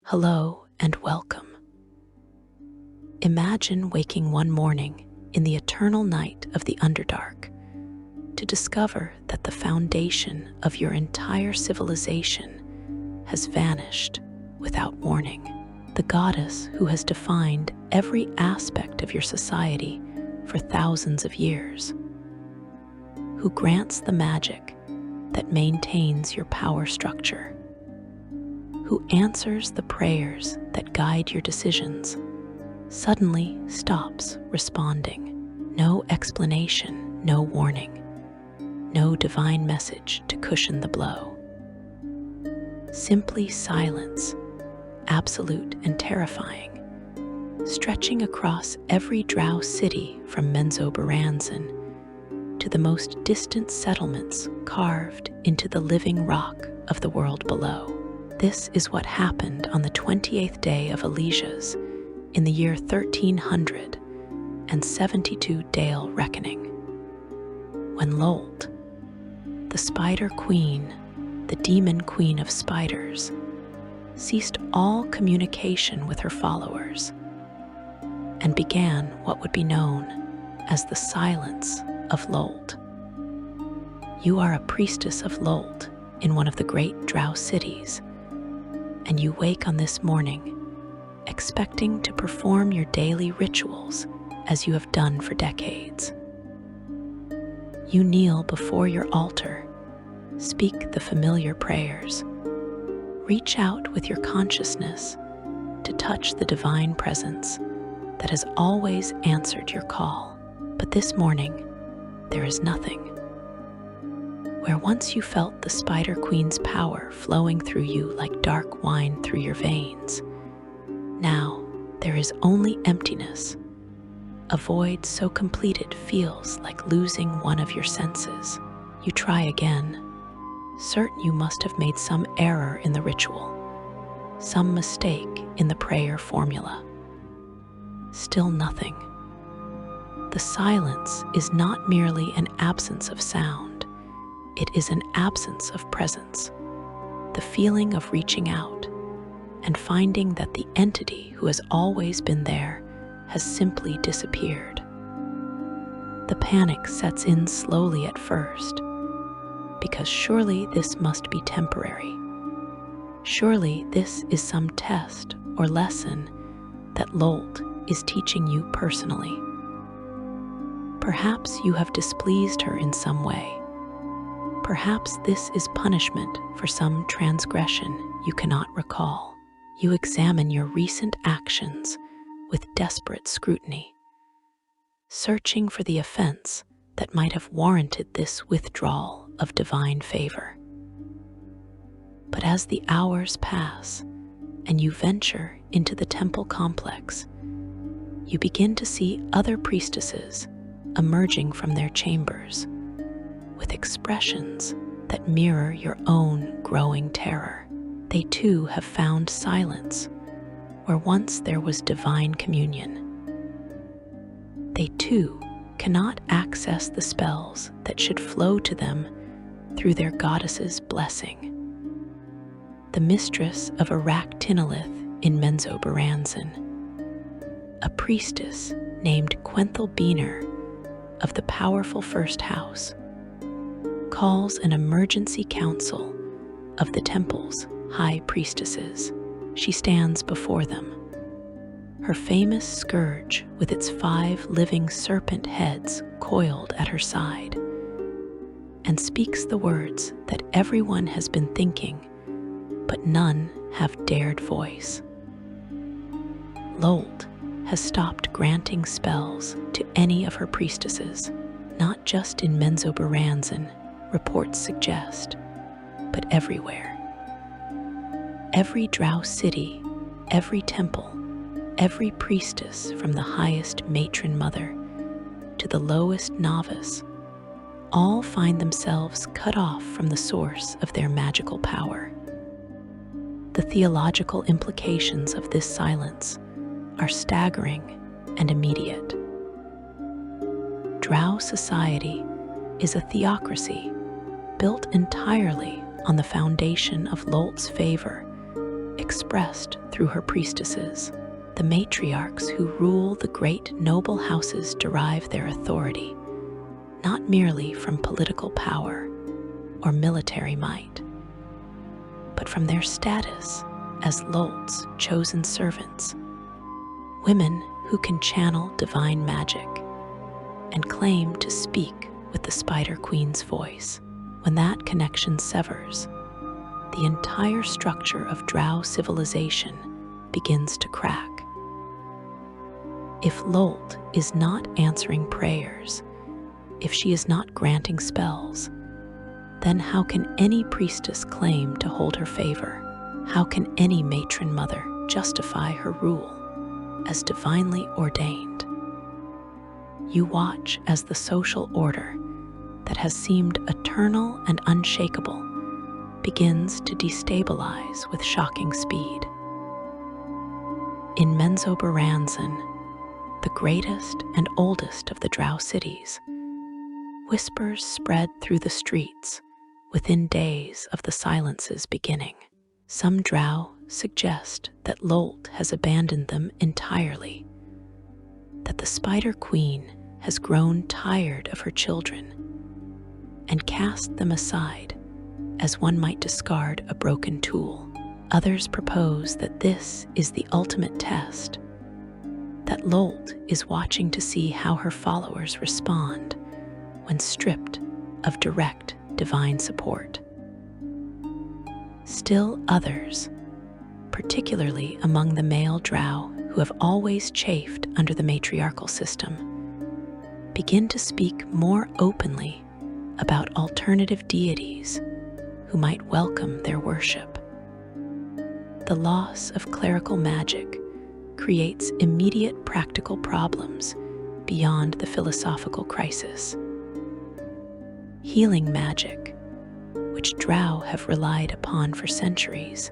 Hello and welcome. Imagine waking one morning in the eternal night of the Underdark to discover that the foundation of your entire civilization has vanished without warning. The goddess who has defined every aspect of your society for thousands of years, who grants the magic that maintains your power structure, who answers the prayers that guide your decisions, suddenly stops responding. No explanation, no warning, no divine message to cushion the blow. Simply silence, absolute and terrifying, stretching across every Drow city from Menzoberranzan to the most distant settlements carved into the living rock of the world below. This is what happened on the 28th day of Alesia's in the year 1372 Dale Reckoning, when Lolth, the Spider Queen, the Demon Queen of Spiders, ceased all communication with her followers and began what would be known as the Silence of Lolth. You are a priestess of Lolth in one of the great Drow cities, and you wake on this morning expecting to perform your daily rituals as you have done for decades. You kneel before your altar, speak the familiar prayers, reach out with your consciousness to touch the divine presence that has always answered your call. But this morning, there is nothing. Where once you felt the Spider Queen's power flowing through you like dark wine through your veins, now there is only emptiness. A void so completed feels like losing one of your senses. You try again, certain you must have made some error in the ritual, some mistake in the prayer formula. Still nothing. The silence is not merely an absence of sound, it is an absence of presence, the feeling of reaching out and finding that the entity who has always been there has simply disappeared. The panic sets in slowly at first, because surely this must be temporary. Surely this is some test or lesson that Lolth is teaching you personally. Perhaps you have displeased her in some way. Perhaps this is punishment for some transgression you cannot recall. You examine your recent actions with desperate scrutiny, searching for the offense that might have warranted this withdrawal of divine favor. But as the hours pass and you venture into the temple complex, you begin to see other priestesses emerging from their chambers with expressions that mirror your own growing terror. They too have found silence where once there was divine communion. They too cannot access the spells that should flow to them through their goddess's blessing. The mistress of Tinolith in Menzoberranzan, a priestess named Quenthel Beener of the powerful First House, calls an emergency council of the temple's high priestesses. She stands before them, her famous scourge with its 5 living serpent heads coiled at her side, and speaks the words that everyone has been thinking, but none have dared voice. Lolth has stopped granting spells to any of her priestesses, not just in Menzoberranzan, reports suggest, but everywhere. Every Drow city, every temple, every priestess from the highest matron mother to the lowest novice, all find themselves cut off from the source of their magical power. The theological implications of this silence are staggering and immediate. Drow society is a theocracy built entirely on the foundation of Lolth's favor, expressed through her priestesses. The matriarchs who rule the great noble houses derive their authority not merely from political power or military might, but from their status as Lolth's chosen servants, women who can channel divine magic and claim to speak with the Spider Queen's voice. When that connection severs, the entire structure of Drow civilization begins to crack. If Lolth is not answering prayers, if she is not granting spells, then how can any priestess claim to hold her favor? How can any matron mother justify her rule as divinely ordained? You watch as the social order that has seemed eternal and unshakable begins to destabilize with shocking speed. In Menzoberranzan, the greatest and oldest of the Drow cities, whispers spread through the streets within days of the silence's beginning. Some Drow suggest that Lolth has abandoned them entirely, that the Spider Queen has grown tired of her children and cast them aside as one might discard a broken tool. Others propose that this is the ultimate test, that Lolth is watching to see how her followers respond when stripped of direct divine support. Still others, particularly among the male Drow who have always chafed under the matriarchal system, begin to speak more openly about alternative deities who might welcome their worship. The loss of clerical magic creates immediate practical problems beyond the philosophical crisis. Healing magic, which Drow have relied upon for centuries,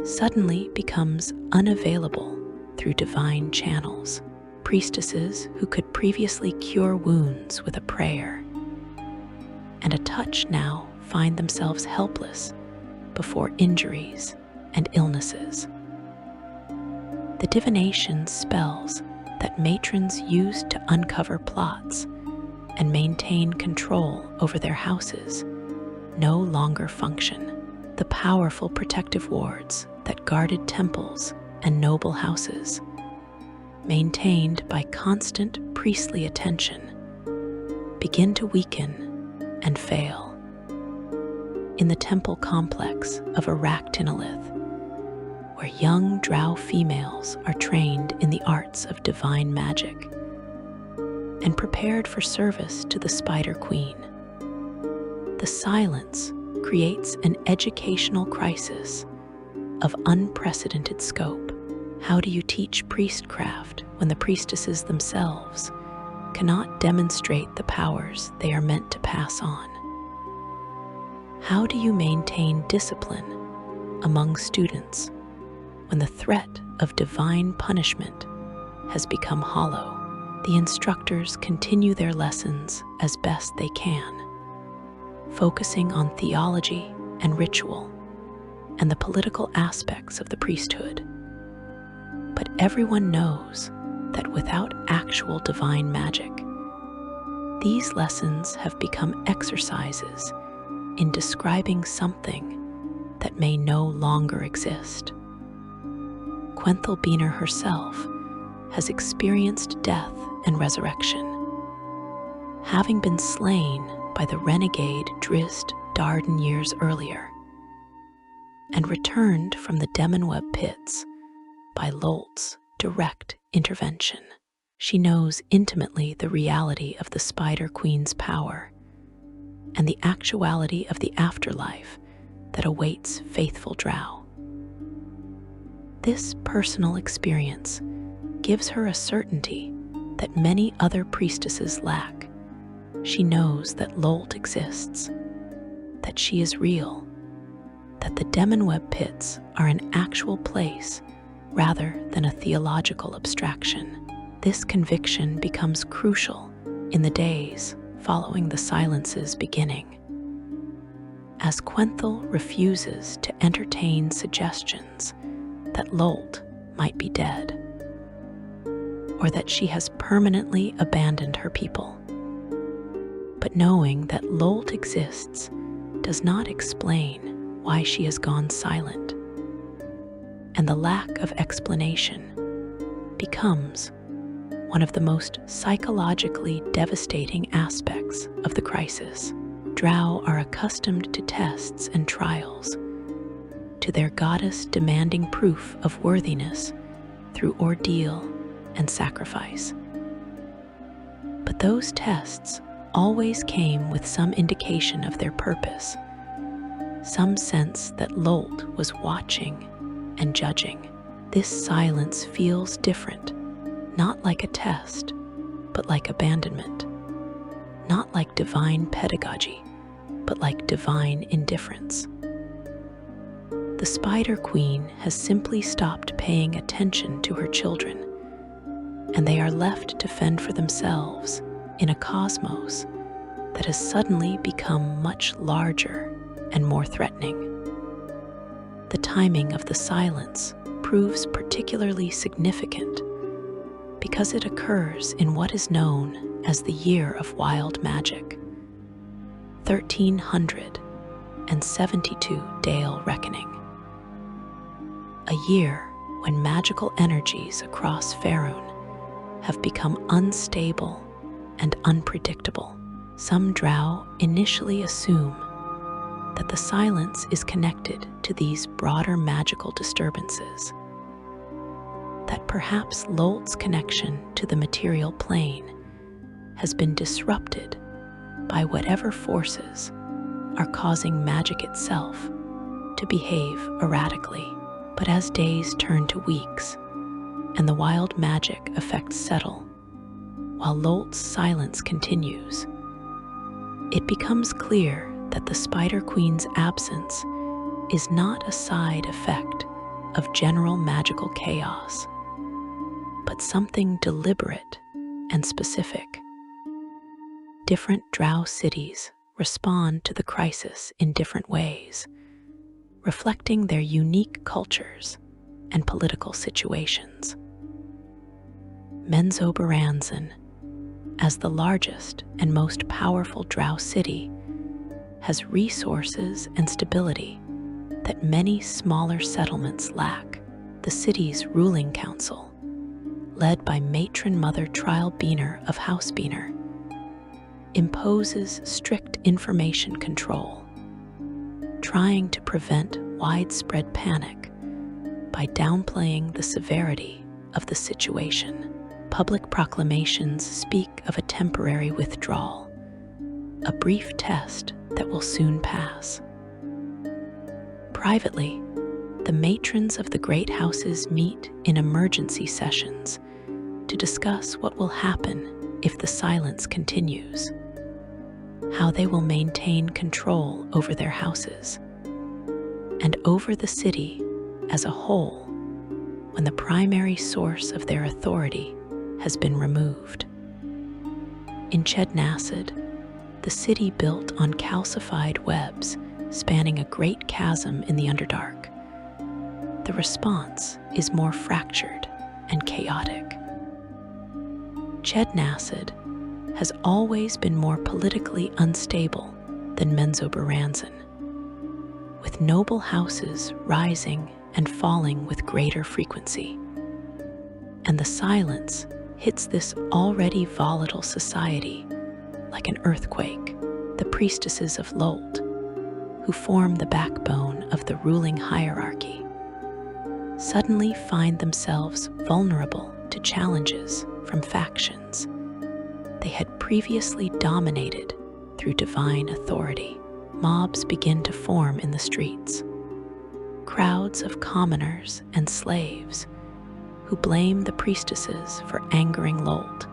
suddenly becomes unavailable through divine channels. Priestesses who could previously cure wounds with a prayer and a touch now find themselves helpless before injuries and illnesses. The divination spells that matrons used to uncover plots and maintain control over their houses no longer function. The powerful protective wards that guarded temples and noble houses, maintained by constant priestly attention, begin to weaken and fail. In the temple complex of Aractinolith, where young Drow females are trained in the arts of divine magic and prepared for service to the Spider Queen, the silence creates an educational crisis of unprecedented scope. How do you teach priestcraft when the priestesses themselves cannot demonstrate the powers they are meant to pass on? How do you maintain discipline among students when the threat of divine punishment has become hollow? The instructors continue their lessons as best they can, focusing on theology and ritual and the political aspects of the priesthood. But everyone knows that without actual divine magic, these lessons have become exercises in describing something that may no longer exist. Quenthel herself has experienced death and resurrection, having been slain by the renegade Drizzt Darden years earlier, and returned from the Demonweb pits by Lolth's direct intervention. She knows intimately the reality of the Spider Queen's power and the actuality of the afterlife that awaits faithful Drow. This personal experience gives her a certainty that many other priestesses lack. She knows that Lolth exists, that she is real, that the Demonweb pits are an actual place rather than a theological abstraction. This conviction becomes crucial in the days following the silence's beginning. as Quenthel refuses to entertain suggestions that Lolth might be dead, or that she has permanently abandoned her people. But knowing that Lolth exists does not explain why she has gone silent, and the lack of explanation becomes one of the most psychologically devastating aspects of the crisis. Drow are accustomed to tests and trials, to their goddess demanding proof of worthiness through ordeal and sacrifice. But those tests always came with some indication of their purpose, some sense that Lolth was watching and judging. This silence feels different, not like a test, but like abandonment. Not like divine pedagogy, but like divine indifference. The Spider Queen has simply stopped paying attention to her children, and they are left to fend for themselves in a cosmos that has suddenly become much larger and more threatening. The timing of the silence proves particularly significant because it occurs in what is known as the Year of Wild Magic, 1372 Dale Reckoning. A year when magical energies across Faerun have become unstable and unpredictable. Some Drow initially assume that the silence is connected to these broader magical disturbances, that perhaps Lolth's connection to the material plane has been disrupted by whatever forces are causing magic itself to behave erratically. But as days turn to weeks and the wild magic effects settle, while Lolth's silence continues, it becomes clear that the Spider Queen's absence is not a side effect of general magical chaos, but something deliberate and specific. Different Drow cities respond to the crisis in different ways, reflecting their unique cultures and political situations. Menzoberranzan, as the largest and most powerful Drow city, has resources and stability that many smaller settlements lack. The city's ruling council, led by Matron Mother Trilebeener of Housebeener, imposes strict information control, trying to prevent widespread panic by downplaying the severity of the situation. Public proclamations speak of a temporary withdrawal, a brief test that will soon pass. Privately, the matrons of the great houses meet in emergency sessions to discuss what will happen if the silence continues, how they will maintain control over their houses and over the city as a whole when the primary source of their authority has been removed. In Chednacid, the city built on calcified webs spanning a great chasm in the Underdark, the response is more fractured and chaotic. Chednacid has always been more politically unstable than Menzoberranzan, with noble houses rising and falling with greater frequency. And the silence hits this already volatile society like an earthquake. The priestesses of Lolth, who form the backbone of the ruling hierarchy, suddenly find themselves vulnerable to challenges from factions they had previously dominated through divine authority. Mobs begin to form in the streets, crowds of commoners and slaves who blame the priestesses for angering Lolth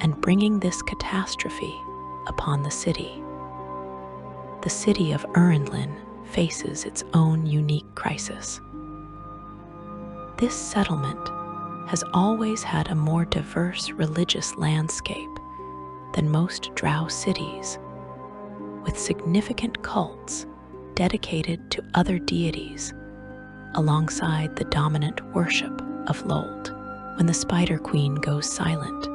and bringing this catastrophe upon the city. The city of Urendlin faces its own unique crisis. This settlement has always had a more diverse religious landscape than most Drow cities, with significant cults dedicated to other deities, alongside the dominant worship of Lolth. When the Spider Queen goes silent,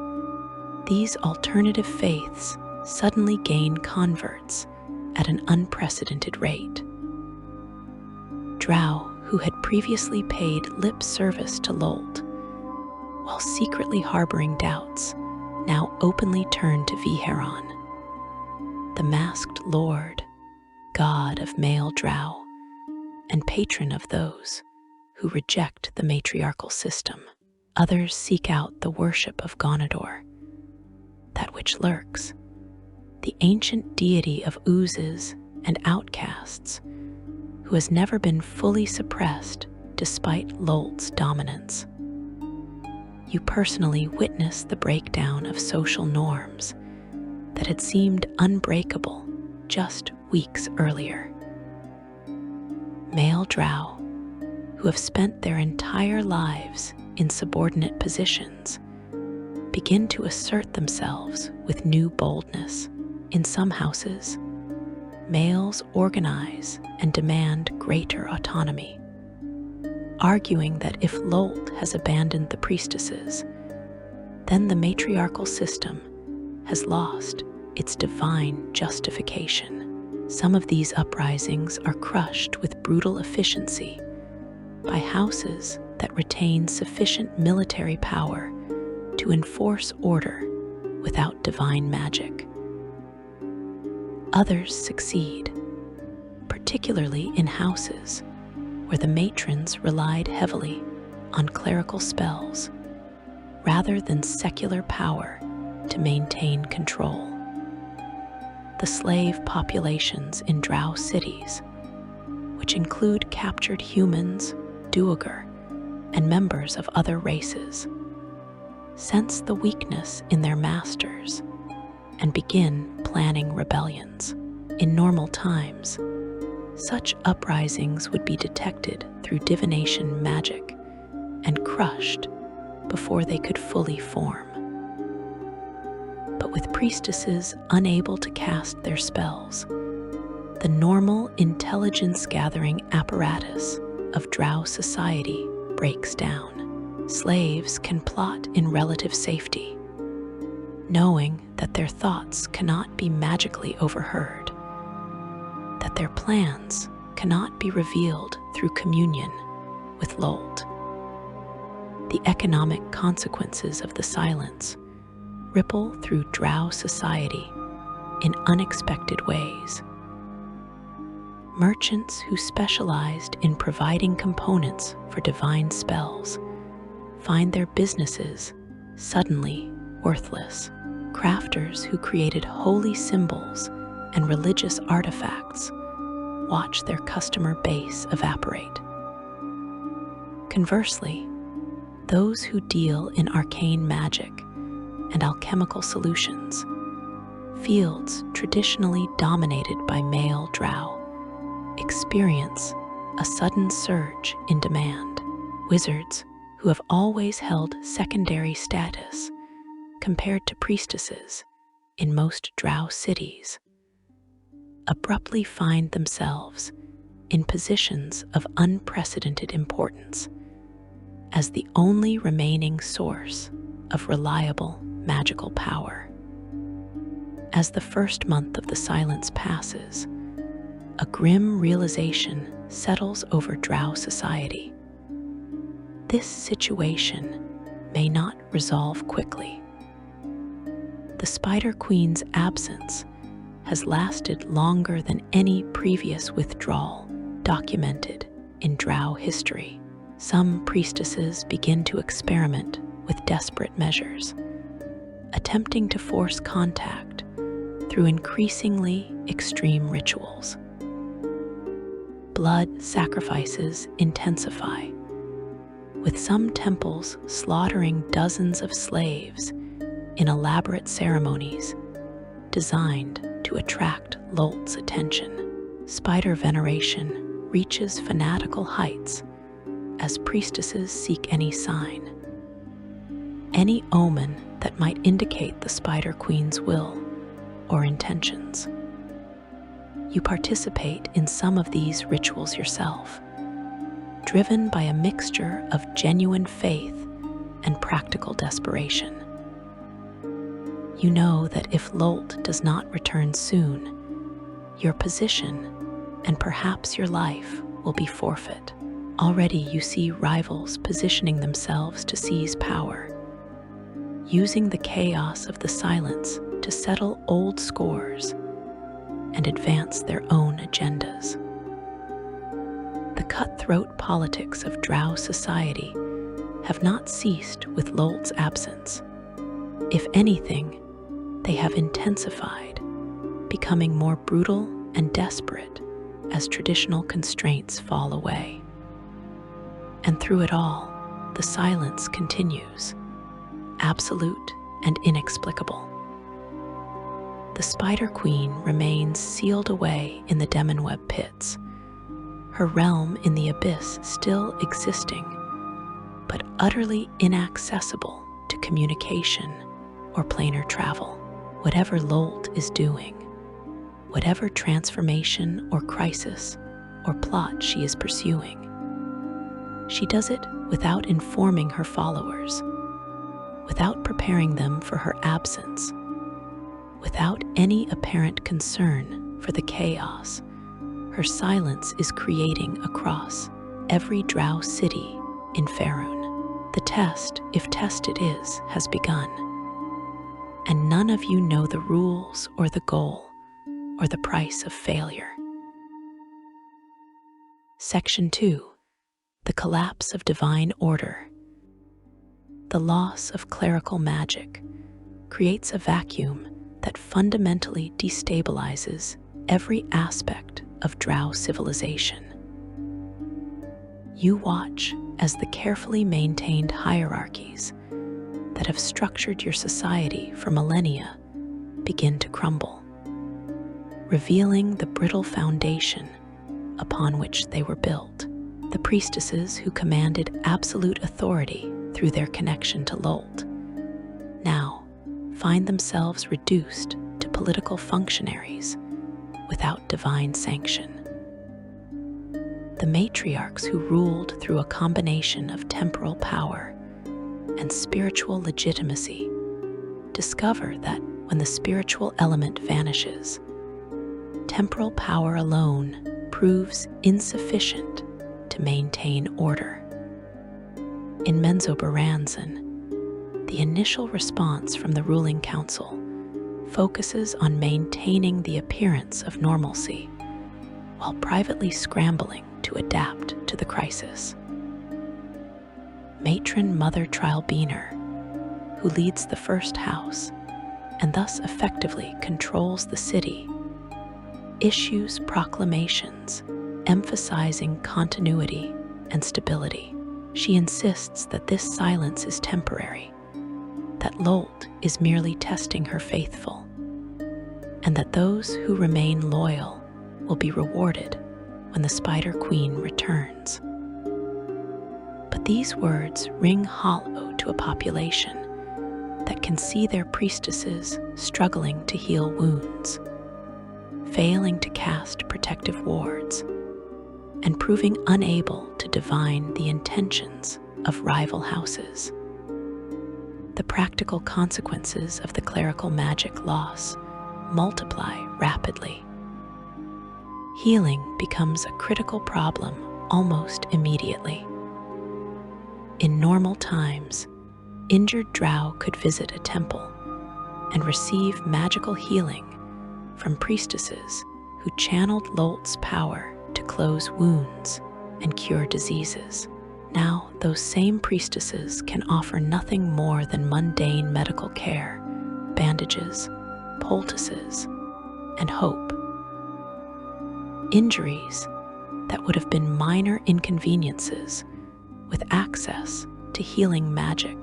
these alternative faiths suddenly gain converts at an unprecedented rate. Drow, who had previously paid lip service to Lolth, while secretly harboring doubts, now openly turned to Viheron, the masked lord, god of male Drow, and patron of those who reject the matriarchal system. Others seek out the worship of Gonador, that which lurks, the ancient deity of oozes and outcasts, who has never been fully suppressed despite Lolth's dominance. You personally witness the breakdown of social norms that had seemed unbreakable just weeks earlier. Male Drow, who have spent their entire lives in subordinate positions, begin to assert themselves with new boldness. In some houses, males organize and demand greater autonomy, arguing that if Lolth has abandoned the priestesses, then the matriarchal system has lost its divine justification. Some of these uprisings are crushed with brutal efficiency by houses that retain sufficient military power to enforce order without divine magic. Others succeed, particularly in houses where the matrons relied heavily on clerical spells rather than secular power to maintain control. The slave populations in Drow cities, which include captured humans, Duergar, and members of other races, sense the weakness in their masters and begin planning rebellions. In normal times, such uprisings would be detected through divination magic and crushed before they could fully form. But with priestesses unable to cast their spells, the normal intelligence-gathering apparatus of Drow society breaks down. Slaves can plot in relative safety, knowing that their thoughts cannot be magically overheard, that their plans cannot be revealed through communion with Lolth. The economic consequences of the silence ripple through Drow society in unexpected ways. Merchants who specialized in providing components for divine spells find their businesses suddenly worthless. Crafters who created holy symbols and religious artifacts watch their customer base evaporate. Conversely, those who deal in arcane magic and alchemical solutions, fields traditionally dominated by male Drow, experience a sudden surge in demand. Wizards, who have always held secondary status compared to priestesses in most Drow cities, abruptly find themselves in positions of unprecedented importance as the only remaining source of reliable magical power. As the first month of the silence passes, a grim realization settles over Drow society. This situation may not resolve quickly. The Spider Queen's absence has lasted longer than any previous withdrawal documented in Drow history. Some priestesses begin to experiment with desperate measures, attempting to force contact through increasingly extreme rituals. Blood sacrifices intensify, with some temples slaughtering dozens of slaves in elaborate ceremonies designed to attract Lolth's attention. Spider veneration reaches fanatical heights as priestesses seek any sign, any omen that might indicate the Spider Queen's will or intentions. You participate in some of these rituals yourself, driven by a mixture of genuine faith and practical desperation. You know that if Lolth does not return soon, your position and perhaps your life will be forfeit. Already you see rivals positioning themselves to seize power, using the chaos of the silence to settle old scores and advance their own agendas. The cutthroat politics of Drow society have not ceased with Lolth's absence. If anything, they have intensified, becoming more brutal and desperate as traditional constraints fall away. And through it all, the silence continues, absolute and inexplicable. The Spider Queen remains sealed away in the Demonweb pits, her realm in the abyss still existing, but utterly inaccessible to communication or planar travel. Whatever Lolth is doing, whatever transformation or crisis or plot she is pursuing, she does it without informing her followers, without preparing them for her absence, without any apparent concern for the chaos her silence is creating across every Drow city in Faerun. The test, if test it is, has begun, and none of you know the rules or the goal or the price of failure. Section 2. The collapse of divine order. The loss of clerical magic creates a vacuum that fundamentally destabilizes every aspect of Drow civilization. You watch as the carefully maintained hierarchies that have structured your society for millennia begin to crumble, revealing the brittle foundation upon which they were built. The priestesses who commanded absolute authority through their connection to Lolth now find themselves reduced to political functionaries without divine sanction. The matriarchs who ruled through a combination of temporal power and spiritual legitimacy discover that when the spiritual element vanishes, temporal power alone proves insufficient to maintain order. In Menzoberranzan, the initial response from the ruling council focuses on maintaining the appearance of normalcy while privately scrambling to adapt to the crisis. Matron Mother Trilbeaner, who leads the first house and thus effectively controls the city, issues proclamations emphasizing continuity and stability. She insists that this silence is temporary, that Lolth is merely testing her faithful, and that those who remain loyal will be rewarded when the Spider Queen returns. But these words ring hollow to a population that can see their priestesses struggling to heal wounds, failing to cast protective wards, and proving unable to divine the intentions of rival houses. The practical consequences of the clerical magic loss multiply rapidly. Healing becomes a critical problem almost immediately. In normal times, injured Drow could visit a temple and receive magical healing from priestesses who channeled Lolth's power to close wounds and cure diseases. Now, those same priestesses can offer nothing more than mundane medical care, bandages, poultices, and hope. Injuries that would have been minor inconveniences with access to healing magic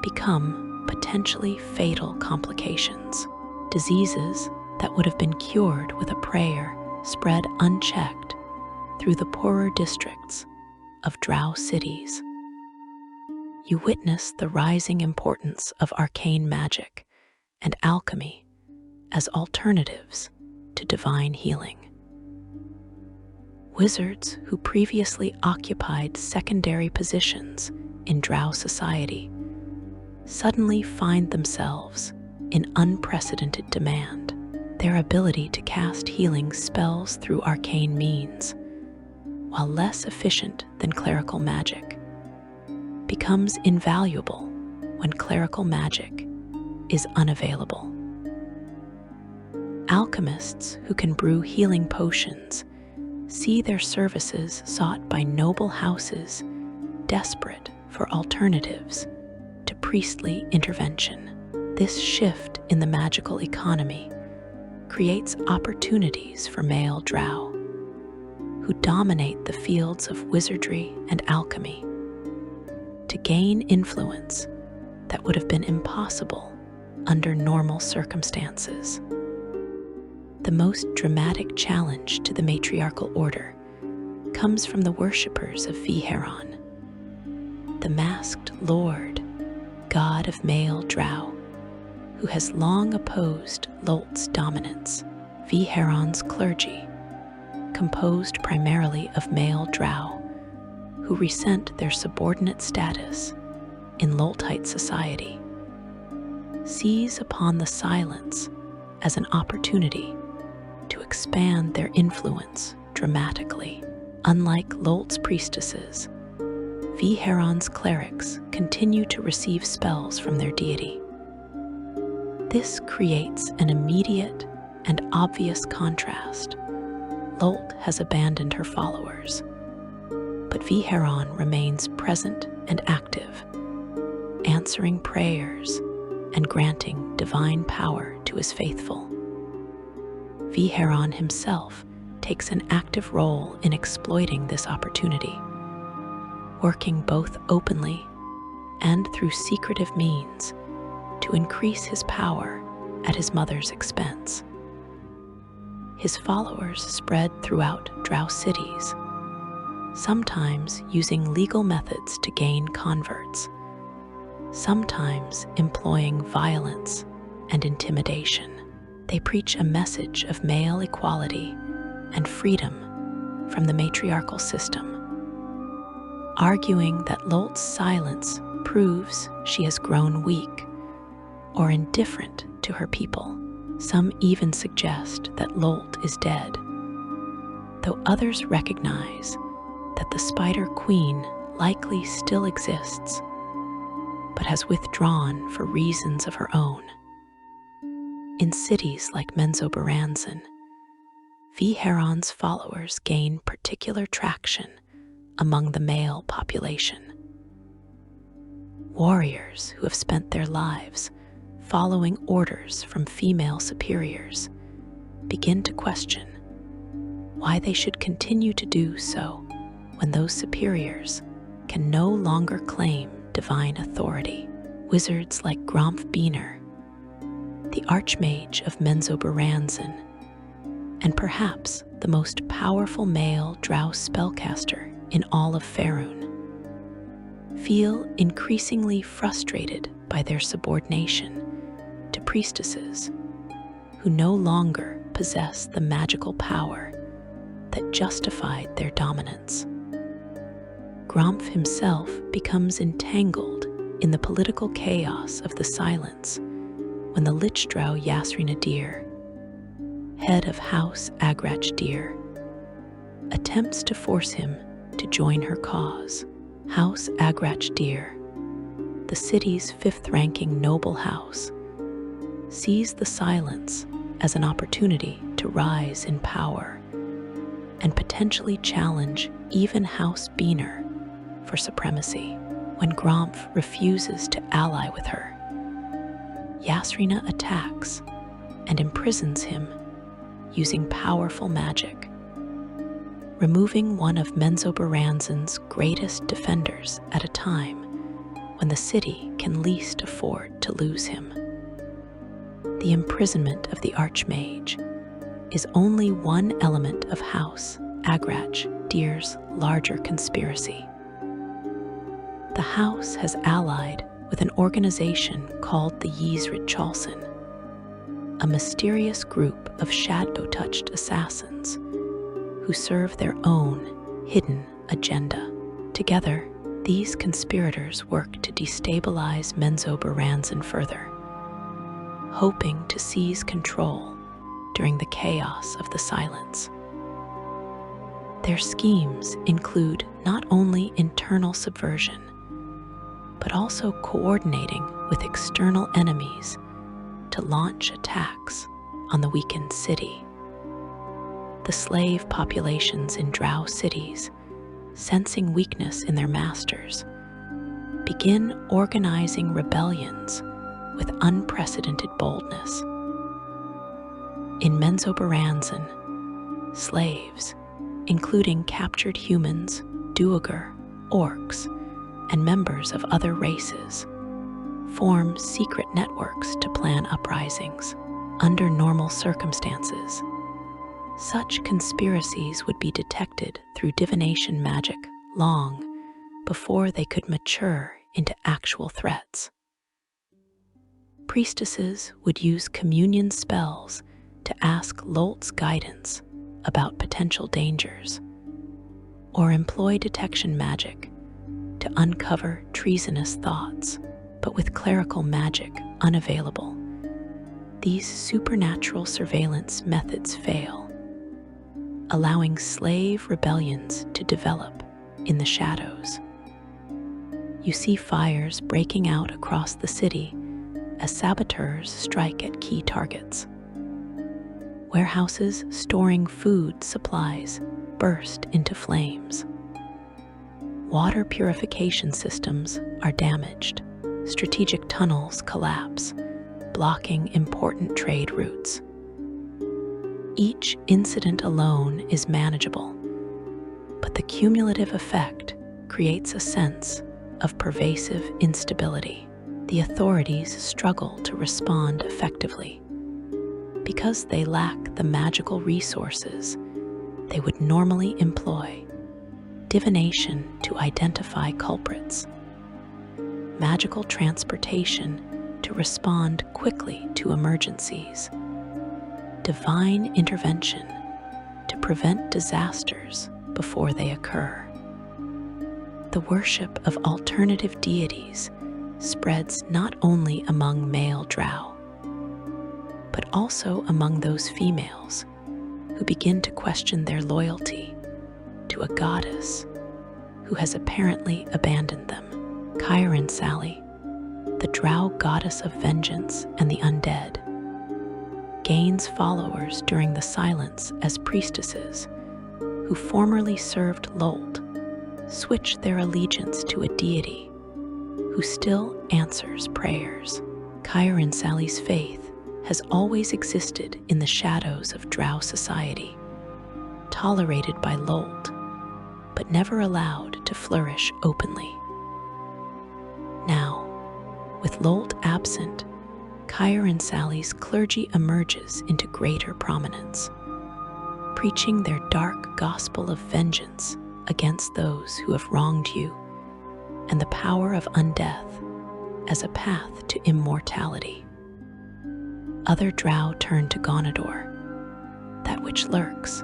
become potentially fatal complications. Diseases that would have been cured with a prayer spread unchecked through the poorer districts of Drow cities. You witness the rising importance of arcane magic and alchemy as alternatives to divine healing. Wizards who previously occupied secondary positions in Drow society suddenly find themselves in unprecedented demand. Their ability to cast healing spells through arcane means, while less efficient than clerical magic, becomes invaluable when clerical magic is unavailable. Alchemists who can brew healing potions see their services sought by noble houses desperate for alternatives to priestly intervention. This shift in the magical economy creates opportunities for male Drow, who dominate the fields of wizardry and alchemy, to gain influence that would have been impossible under normal circumstances. The most dramatic challenge to the matriarchal order comes from the worshippers of Viheron, the masked lord, god of male Drow, who has long opposed Lolth's dominance. Viheron's clergy, composed primarily of male Drow, who resent their subordinate status in Lolthite society, seize upon the silence as an opportunity to expand their influence dramatically. Unlike Lolth's priestesses, Viheron's clerics continue to receive spells from their deity. This creates an immediate and obvious contrast. Lolth has abandoned her followers, but Viheron remains present and active, answering prayers and granting divine power to his faithful. Viheron himself takes an active role in exploiting this opportunity, working both openly and through secretive means to increase his power at his mother's expense. His followers spread throughout Drow cities, sometimes using legal methods to gain converts, sometimes employing violence and intimidation. They preach a message of male equality and freedom from the matriarchal system, arguing that Lolth's silence proves she has grown weak or indifferent to her people. Some even suggest that Lolth is dead, though others recognize that the Spider Queen likely still exists, but has withdrawn for reasons of her own. In cities like Menzoberranzan, Viheron's followers gain particular traction among the male population. Warriors who have spent their lives following orders from female superiors begin to question why they should continue to do so when those superiors can no longer claim divine authority. Wizards like Gromf Beener, the Archmage of Menzoberranzan, and perhaps the most powerful male Drow spellcaster in all of Faerun, feel increasingly frustrated by their subordination to priestesses who no longer possess the magical power that justified their dominance. Gromf himself becomes entangled in the political chaos of the Silence when the Lich Drow Yasrina Dir, head of House Agrach Dir, attempts to force him to join her cause. House Agrach Dir, the city's fifth-ranking noble house, sees the Silence as an opportunity to rise in power and potentially challenge even House Beener for supremacy. When Gromf refuses to ally with her, Yasrina attacks and imprisons him using powerful magic, removing one of Menzoberranzan's greatest defenders at a time when the city can least afford to lose him. The imprisonment of the Archmage is only one element of House Agrach Dir's larger conspiracy. The house has allied with an organization called the Ysrid Chalsin, a mysterious group of shadow-touched assassins who serve their own hidden agenda. Together, these conspirators work to destabilize Menzoberranzan further, hoping to seize control during the chaos of the Silence. Their schemes include not only internal subversion, but also coordinating with external enemies to launch attacks on the weakened city. The slave populations in Drow cities, sensing weakness in their masters, begin organizing rebellions with unprecedented boldness. In Menzoberranzan, slaves, including captured humans, duergar, orcs, and members of other races, form secret networks to plan uprisings under normal circumstances. Such conspiracies would be detected through divination magic long before they could mature into actual threats. Priestesses would use communion spells to ask Lolth's guidance about potential dangers, or employ detection magic to uncover treasonous thoughts. But with clerical magic unavailable, these supernatural surveillance methods fail, allowing slave rebellions to develop in the shadows. You see fires breaking out across the city as saboteurs strike at key targets. Warehouses storing food supplies burst into flames. Water purification systems are damaged. Strategic tunnels collapse, blocking important trade routes. Each incident alone is manageable, but the cumulative effect creates a sense of pervasive instability. The authorities struggle to respond effectively because they lack the magical resources they would normally employ: divination to identify culprits, magical transportation to respond quickly to emergencies, divine intervention to prevent disasters before they occur. The worship of alternative deities spreads not only among male Drow, but also among those females who begin to question their loyalty to a goddess who has apparently abandoned them. Sally, the Drow goddess of vengeance and the undead, gains followers during the Silence as priestesses who formerly served Lolth switch their allegiance to a deity who still answers prayers. Sally's faith has always existed in the shadows of Drow society, tolerated by Lolth, but never allowed to flourish openly. Now, with Lolth absent, Sally's clergy emerges into greater prominence, preaching their dark gospel of vengeance against those who have wronged you and the power of undeath as a path to immortality. Other Drow turn to Gonador, that which lurks,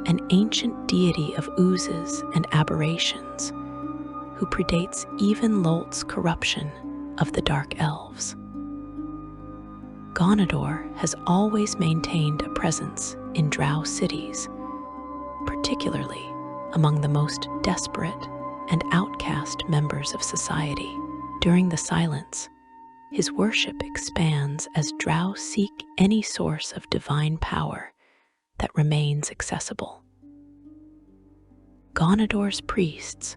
an ancient deity of oozes and aberrations who predates even Lolth's corruption of the Dark Elves. Gonador has always maintained a presence in Drow cities, particularly among the most desperate and outcast members of society. During the Silence, his worship expands as Drow seek any source of divine power that remains accessible. Gonador's priests,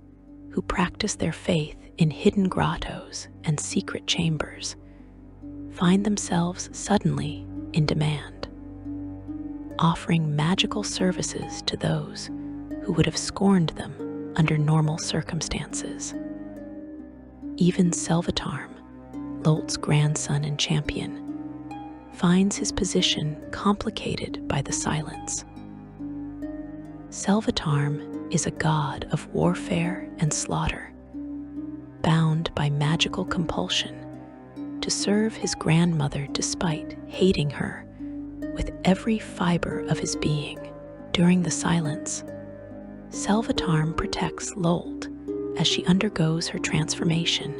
who practice their faith in hidden grottos and secret chambers, find themselves suddenly in demand, offering magical services to those who would have scorned them under normal circumstances. Even Selvatarm, Lolth's grandson and champion, finds his position complicated by the Silence. Selvatarm is a god of warfare and slaughter, bound by magical compulsion to to serve his grandmother despite hating her with every fiber of his being. During the silence, Selvatarm protects Lolth as she undergoes her transformation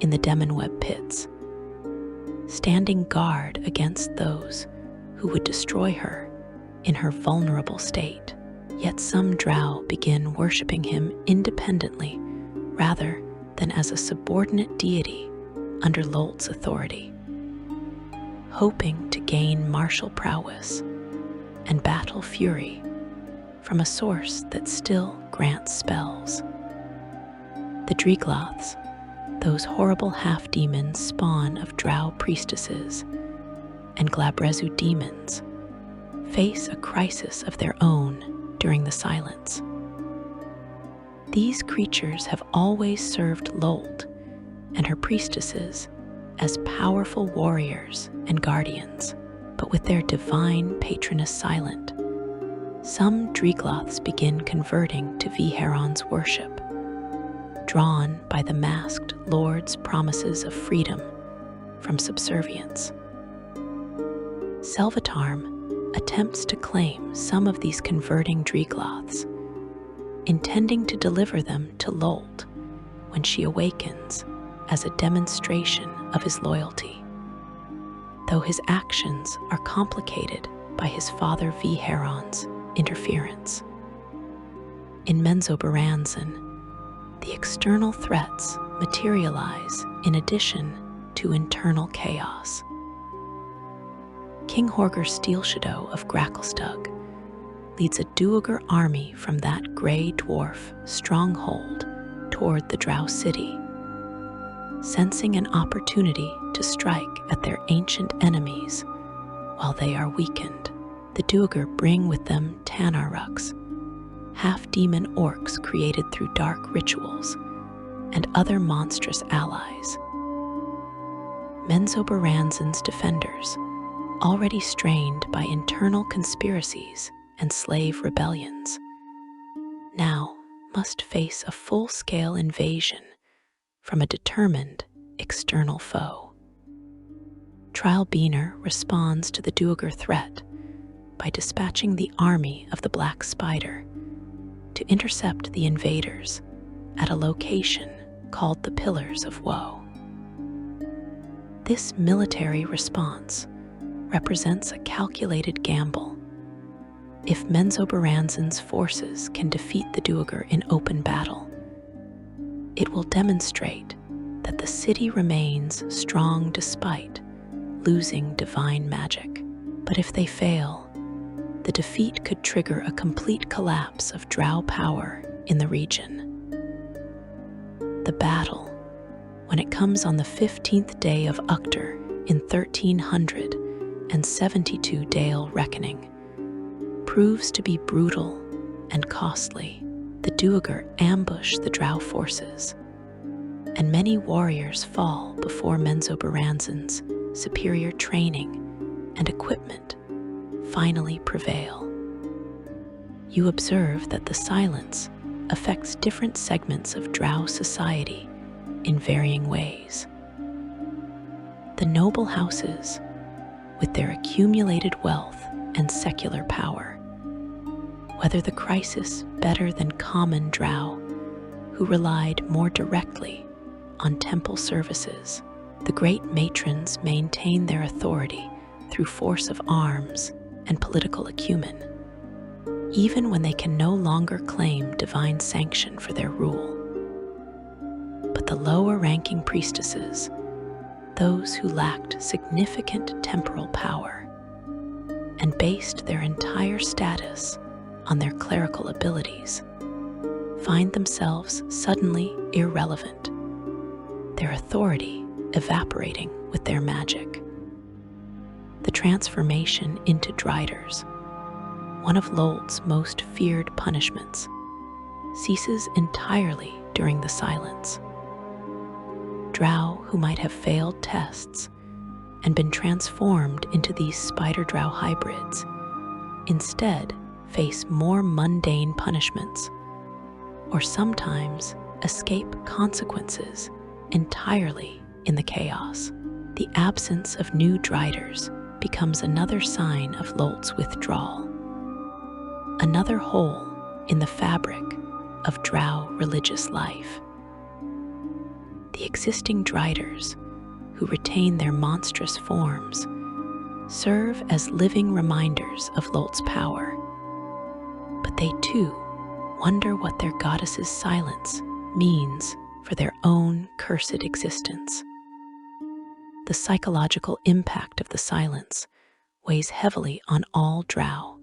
in the Demonweb pits, standing guard against those who would destroy her in her vulnerable state. Yet some Drow begin worshipping him independently rather than as a subordinate deity under Lolth's authority, hoping to gain martial prowess and battle fury from a source that still grants spells. The Dreegloths, those horrible half-demons spawn of Drow priestesses and Glabrezu demons, face a crisis of their own during the silence. These creatures have always served Lolth and her priestesses as powerful warriors and guardians, but with their divine patroness silent, some Dreegloths begin converting to Viharions' worship, drawn by the masked lord's promises of freedom from subservience. Selvatarm attempts to claim some of these converting Dreegloths, intending to deliver them to Lolth when she awakens as a demonstration of his loyalty, though his actions are complicated by his father Viharon's interference. In Menzoberranzan, the external threats materialize in addition to internal chaos. King Horger Steelshadow of Gracklestug leads a Duergar army from that grey dwarf stronghold toward the Drow city, sensing an opportunity to strike at their ancient enemies while they are weakened. The Duergar bring with them Tanaruks, half-demon orcs created through dark rituals, and other monstrous allies. Menzoberranzan's defenders, already strained by internal conspiracies and slave rebellions, now must face a full-scale invasion from a determined external foe. Trilbeaner responds to the Duergar threat by dispatching the army of the Black Spider to intercept the invaders at a location called the Pillars of Woe. This military response represents a calculated gamble. If Menzoberranzan's forces can defeat the Duergar in open battle, it will demonstrate that the city remains strong despite losing divine magic. But if they fail, the defeat could trigger a complete collapse of Drow power in the region. The battle, when it comes on the 15th day of Uctor in 1372 Dale Reckoning, proves to be brutal and costly. The Duergar ambush the Drow forces, and many warriors fall before Menzoberranzan's superior training and equipment finally prevail. You observe that the silence affects different segments of Drow society in varying ways. The noble houses, with their accumulated wealth and secular power, weather the crisis better than common Drow, who relied more directly on temple services. The great matrons maintain their authority through force of arms and political acumen, even when they can no longer claim divine sanction for their rule. But the lower-ranking priestesses, those who lacked significant temporal power and based their entire status on their clerical abilities, find themselves suddenly irrelevant, their authority evaporating with their magic. The transformation into Driders, one of Lolth's most feared punishments, ceases entirely during the silence. Drow who might have failed tests and been transformed into these Spider Drow hybrids instead face more mundane punishments, or sometimes escape consequences entirely in the chaos. The absence of new driders becomes another sign of Lolth's withdrawal, another hole in the fabric of Drow religious life. The existing driders, who retain their monstrous forms, serve as living reminders of Lolth's power. But they too wonder what their goddess's silence means for their own cursed existence. The psychological impact of the silence weighs heavily on all Drow,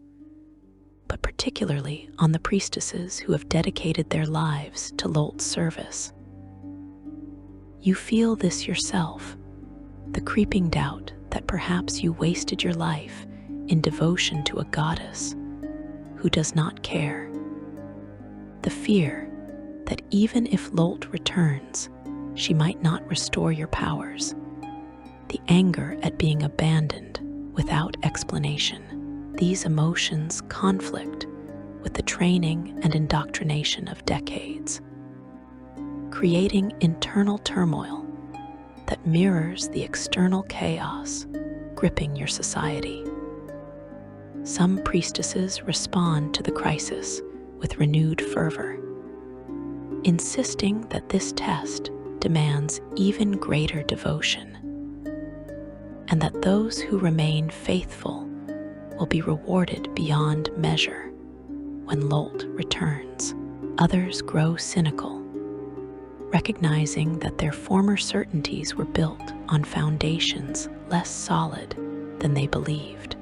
but particularly on the priestesses who have dedicated their lives to Lolth's service. You feel this yourself, the creeping doubt that perhaps you wasted your life in devotion to a goddess who does not care. The fear that even if Lolth returns, she might not restore your powers. The anger at being abandoned without explanation. These emotions conflict with the training and indoctrination of decades, creating internal turmoil that mirrors the external chaos gripping your society. Some priestesses respond to the crisis with renewed fervor, insisting that this test demands even greater devotion, and that those who remain faithful will be rewarded beyond measure when Lolth returns. Others grow cynical, recognizing that their former certainties were built on foundations less solid than they believed.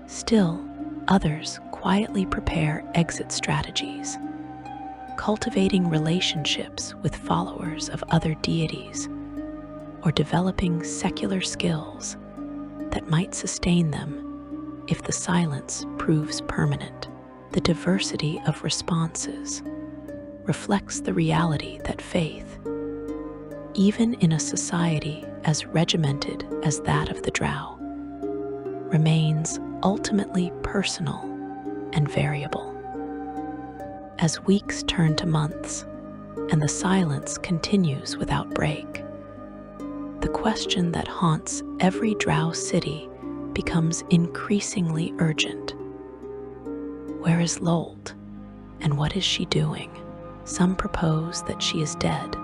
Still, others quietly prepare exit strategies, cultivating relationships with followers of other deities, or developing secular skills that might sustain them if the silence proves permanent. The diversity of responses reflects the reality that faith, even in a society as regimented as that of the Drow, remains ultimately personal and variable. As weeks turn to months and the silence continues without break, the question that haunts every Drow city becomes increasingly urgent. Where is Lolth, and what is she doing? Some propose that she is dead,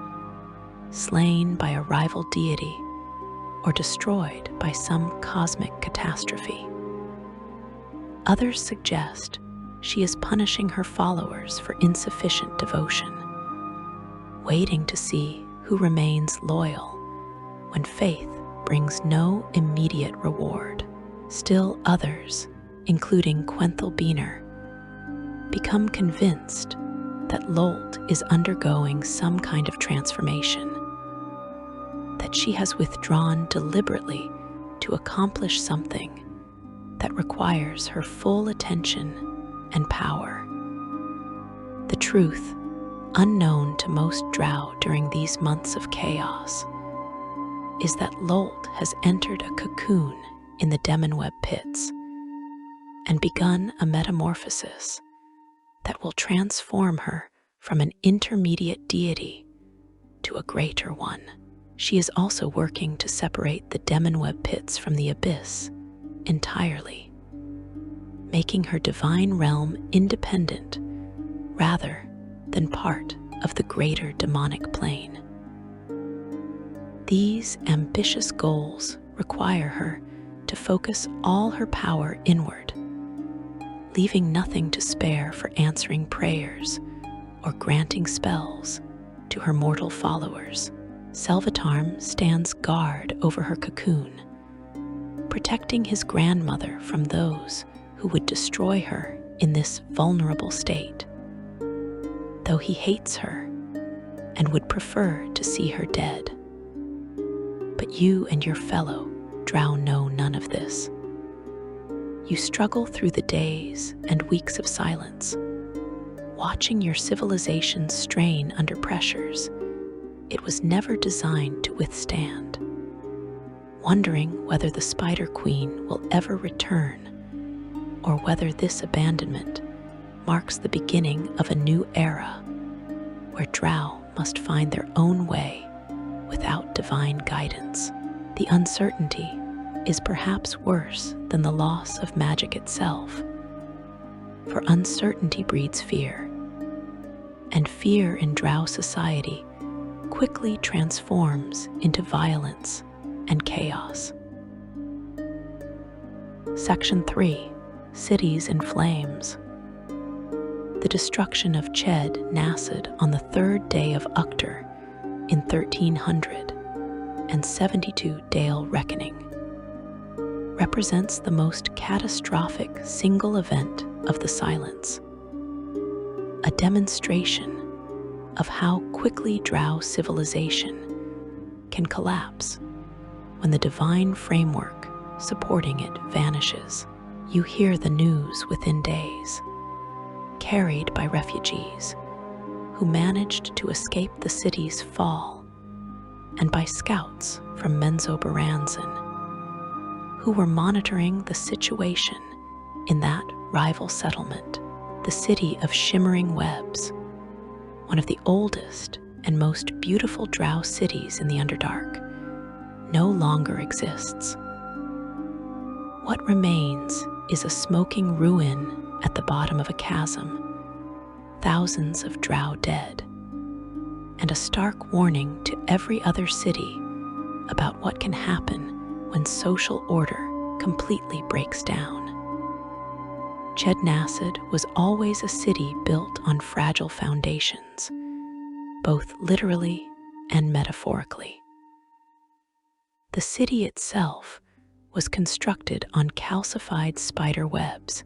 slain by a rival deity, or destroyed by some cosmic catastrophe. Others suggest she is punishing her followers for insufficient devotion, waiting to see who remains loyal when faith brings no immediate reward. Still others, including Quenthel Beaner, become convinced that Lolth is undergoing some kind of transformation, that she has withdrawn deliberately to accomplish something that requires her full attention and power. The truth, unknown to most Drow during these months of chaos, is that Lolth has entered a cocoon in the Demonweb pits and begun a metamorphosis that will transform her from an intermediate deity to a greater one. She is also working to separate the Demonweb pits from the abyss entirely, making her divine realm independent rather than part of the greater demonic plane. These ambitious goals require her to focus all her power inward, leaving nothing to spare for answering prayers or granting spells to her mortal followers. Selvatarm stands guard over her cocoon, protecting his grandmother from those who would destroy her in this vulnerable state, though he hates her and would prefer to see her dead. But you and your fellow Drow know none of this. You struggle through the days and weeks of silence, watching your civilization strain under pressures it was never designed to withstand, wondering whether the Spider Queen will ever return, or whether this abandonment marks the beginning of a new era where Drow must find their own way without divine guidance. The uncertainty is perhaps worse than the loss of magic itself, for uncertainty breeds fear, and fear in Drow society quickly transforms into violence and chaos. Section 3. Cities in Flames. The destruction of Ched Nasad on the third day of Uchter in 1300 and 72 Dale Reckoning represents the most catastrophic single event of the Silence, a demonstration of how quickly Drow civilization can collapse when the divine framework supporting it vanishes. You hear the news within days, carried by refugees who managed to escape the city's fall, and by scouts from Menzoberranzan who were monitoring the situation in that rival settlement. The city of Shimmering Webs, one of the oldest and most beautiful Drow cities in the Underdark, no longer exists. What remains is a smoking ruin at the bottom of a chasm, thousands of Drow dead, and a stark warning to every other city about what can happen when social order completely breaks down. Ched Nasad was always a city built on fragile foundations, both literally and metaphorically. The city itself was constructed on calcified spider webs,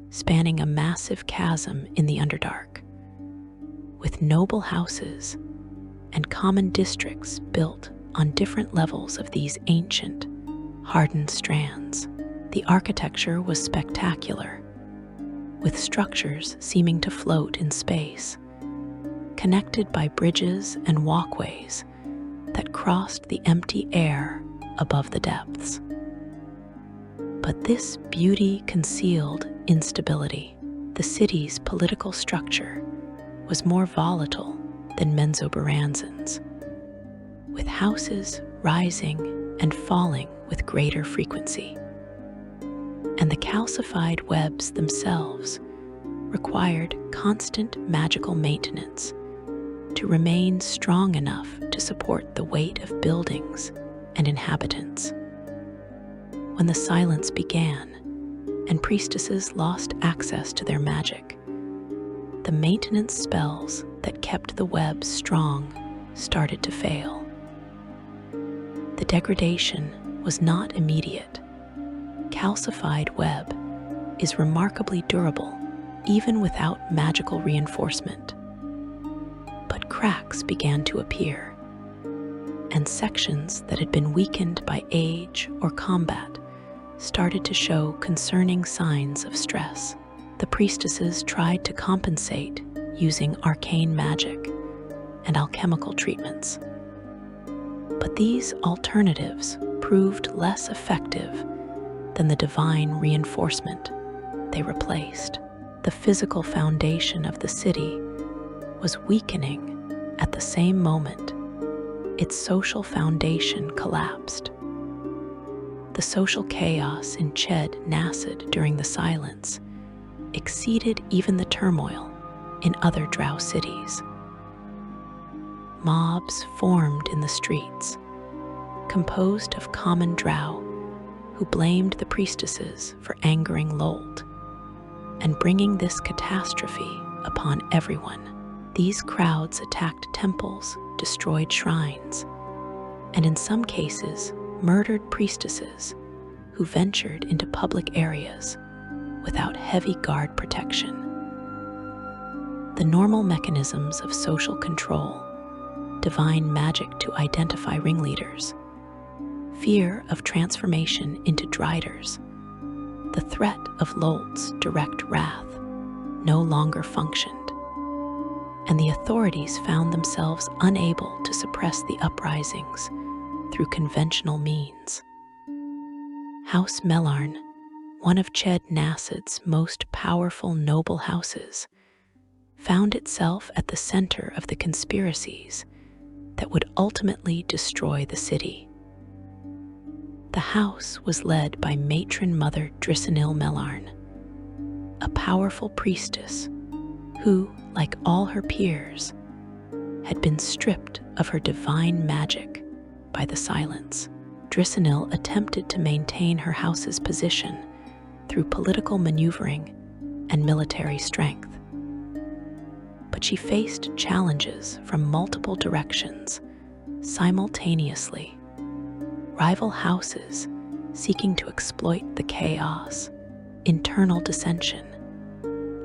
spanning a massive chasm in the Underdark, with noble houses and common districts built on different levels of these ancient, hardened strands. The architecture was spectacular, with structures seeming to float in space, connected by bridges and walkways that crossed the empty air above the depths. But this beauty concealed instability. The city's political structure was more volatile than Menzoberranzan's, with houses rising and falling with greater frequency. And the calcified webs themselves required constant magical maintenance to remain strong enough to support the weight of buildings and inhabitants. When the Silence began and priestesses lost access to their magic, the maintenance spells that kept the webs strong started to fail. The degradation was not immediate. Calcified web is remarkably durable even without magical reinforcement. But cracks began to appear, and sections that had been weakened by age or combat started to show concerning signs of stress. The priestesses tried to compensate using arcane magic and alchemical treatments. But these alternatives proved less effective than the divine reinforcement they replaced. The physical foundation of the city was weakening at the same moment its social foundation collapsed. The social chaos in Ched Nasad during the Silence exceeded even the turmoil in other Drow cities. Mobs formed in the streets, composed of common Drow who blamed the priestesses for angering Lolth and bringing this catastrophe upon everyone. These crowds attacked temples, destroyed shrines, and in some cases murdered priestesses who ventured into public areas without heavy guard protection. The normal mechanisms of social control, divine magic to identify ringleaders, fear of transformation into Driders, the threat of Lolth's direct wrath no longer functioned, and the authorities found themselves unable to suppress the uprisings through conventional means. House Melarn, one of Ched Nasad's most powerful noble houses, found itself at the center of the conspiracies that would ultimately destroy the city. The house was led by matron mother Drissenil Mellarn, a powerful priestess who, like all her peers, had been stripped of her divine magic by the Silence. Drissenil attempted to maintain her house's position through political maneuvering and military strength. But she faced challenges from multiple directions simultaneously, rival houses seeking to exploit the chaos, internal dissension,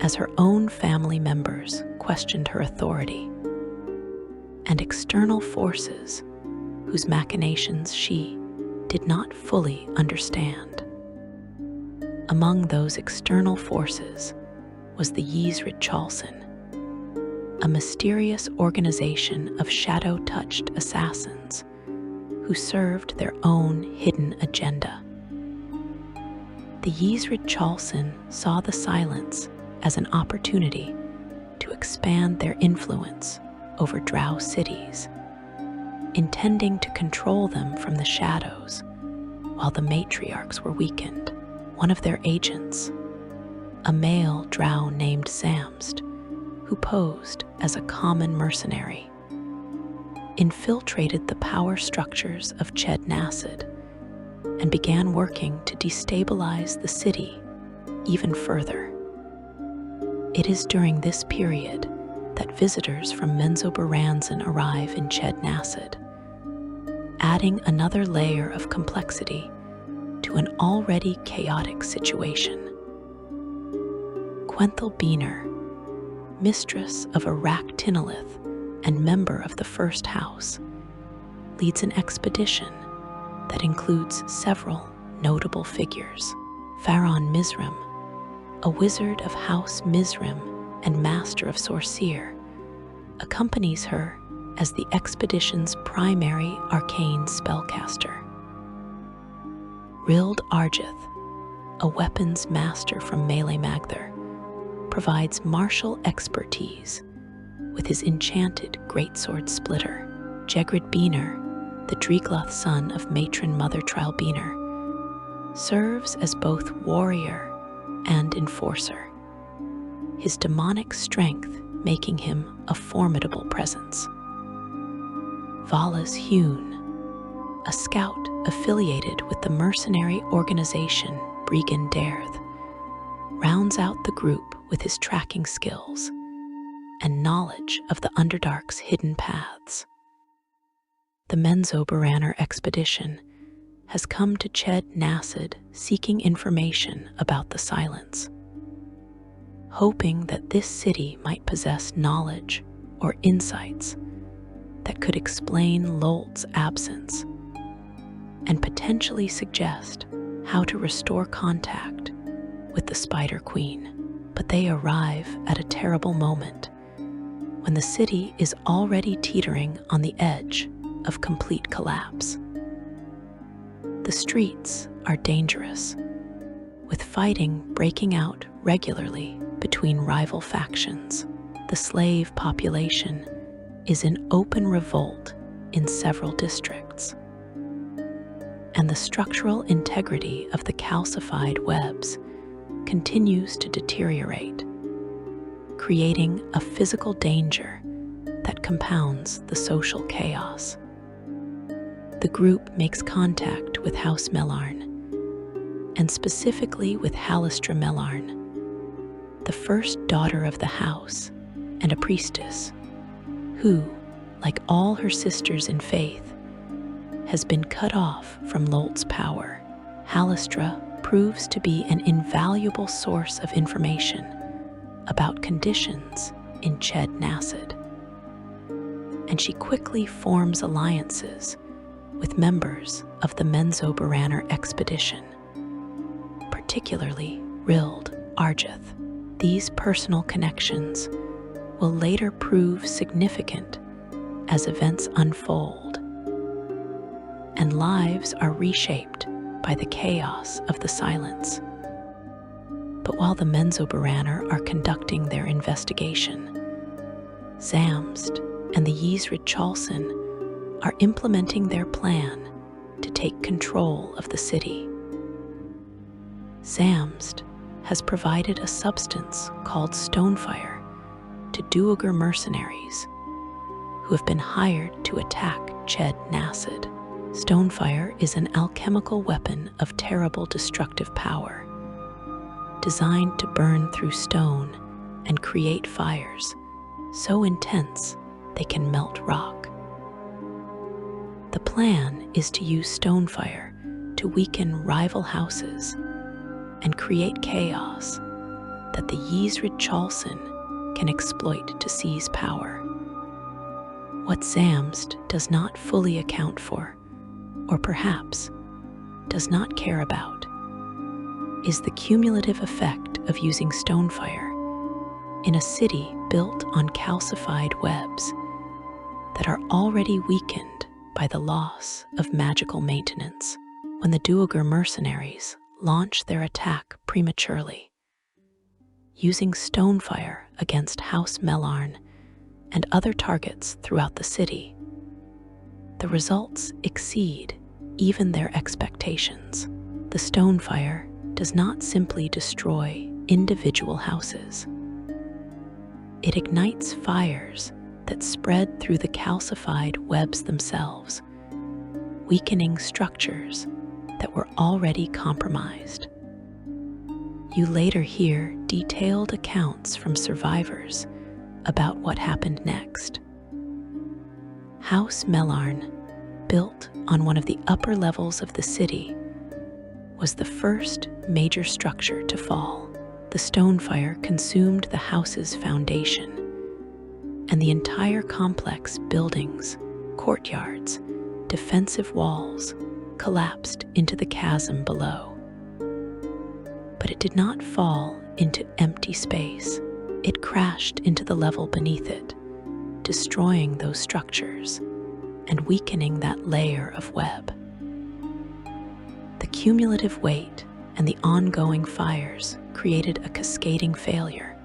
as her own family members questioned her authority, and external forces whose machinations she did not fully understand. Among those external forces was the Ysrid Chalson, a mysterious organization of shadow-touched assassins who served their own hidden agenda. The Ysrid Chalson saw the Silence as an opportunity to expand their influence over Drow cities, intending to control them from the shadows while the matriarchs were weakened. One of their agents, a male Drow named Samst, who posed as a common mercenary, infiltrated the power structures of Ched Nassid and began working to destabilize the city even further. It is during this period that visitors from Menzoberranzan arrive in Ched Nassid, adding another layer of complexity to an already chaotic situation. Quenthel Beener, mistress of Arak Tinalith and member of the First House, leads an expedition that includes several notable figures. Faron Mizrim, a wizard of House Mizrim and master of Sorceer, accompanies her as the expedition's primary arcane spellcaster. Rild Argith, a weapons master from Melee Magther, provides martial expertise with his enchanted greatsword splitter. Jegrid Beener, the Dreegloth son of matron mother Trial Beener, serves as both warrior and enforcer, his demonic strength making him a formidable presence. Valas Hune, a scout affiliated with the mercenary organization Brigand Dairth, rounds out the group with his tracking skills and knowledge of the Underdark's hidden paths. The Menzoberranzan expedition has come to Ched Nassid seeking information about the Silence, hoping that this city might possess knowledge or insights that could explain Lolth's absence and potentially suggest how to restore contact with the Spider Queen. But they arrive at a terrible moment when the city is already teetering on the edge of complete collapse. The streets are dangerous, with fighting breaking out regularly between rival factions. The slave population is in open revolt in several districts, and the structural integrity of the calcified webs continues to deteriorate, creating a physical danger that compounds the social chaos. The group makes contact with House Mellarn, and specifically with Halistra Mellarn, the first daughter of the house and a priestess who, like all her sisters in faith, has been cut off from Lolth's power. Halistra proves to be an invaluable source of information about conditions in Ched Nassid, and she quickly forms alliances with members of the Menzoberranzan expedition, particularly Rild Argith. These personal connections will later prove significant as events unfold, and lives are reshaped by the chaos of the Silence. But while the Menzoberranzan are conducting their investigation, Zamst and the Ysrid Chalson are implementing their plan to take control of the city. Zamst has provided a substance called stonefire to Duergar mercenaries who have been hired to attack Ched Nassid. Stonefire is an alchemical weapon of terrible destructive power, designed to burn through stone and create fires so intense they can melt rock. The plan is to use stonefire to weaken rival houses and create chaos that the Ysrid Chalson can exploit to seize power. What Zamst does not fully account for, or perhaps does not care about, is the cumulative effect of using stonefire in a city built on calcified webs that are already weakened by the loss of magical maintenance. When the Duergar mercenaries launch their attack prematurely, using stonefire against House Mellarn and other targets throughout the city, the results exceed even their expectations. The stonefire does not simply destroy individual houses. It ignites fires that spread through the calcified webs themselves, weakening structures that were already compromised. You later hear detailed accounts from survivors about what happened next. House Mellarn, built on one of the upper levels of the city, was the first major structure to fall. The stonefire consumed the house's foundation, and the entire complex buildings, courtyards, defensive walls collapsed into the chasm below. But it did not fall into empty space. It crashed into the level beneath it, destroying those structures and weakening that layer of web. The cumulative weight and the ongoing fires created a cascading failure,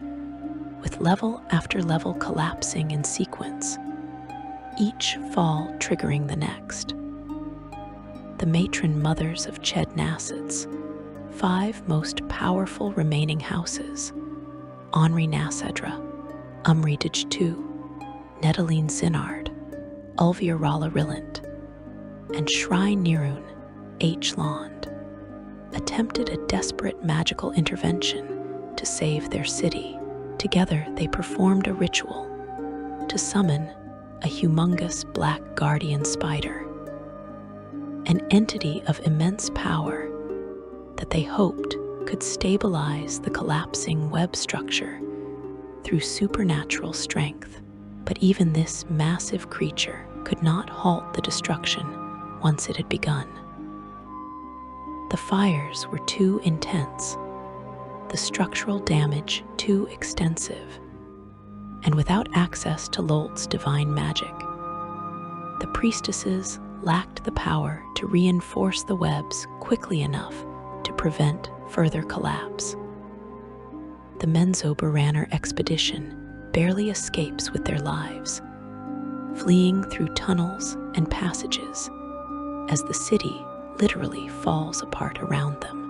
with level after level collapsing in sequence, each fall triggering the next. The matron mothers of Ched Nassid's 5 most powerful remaining houses, Henri Nassedra, Umri Dijtu, Nedeline Zinard, Ulvia Rala Rillant, and Shrine Nirun H. Lond, attempted a desperate magical intervention to save their city. Together they performed a ritual to summon a humongous black guardian spider, an entity of immense power that they hoped could stabilize the collapsing web structure through supernatural strength. But even this massive creature could not halt the destruction once it had begun. The fires were too intense, the structural damage too extensive, and without access to Lolth's divine magic, the priestesses lacked the power to reinforce the webs quickly enough to prevent further collapse. The Menzoberranner expedition barely escapes with their lives, fleeing through tunnels and passages as the city literally falls apart around them.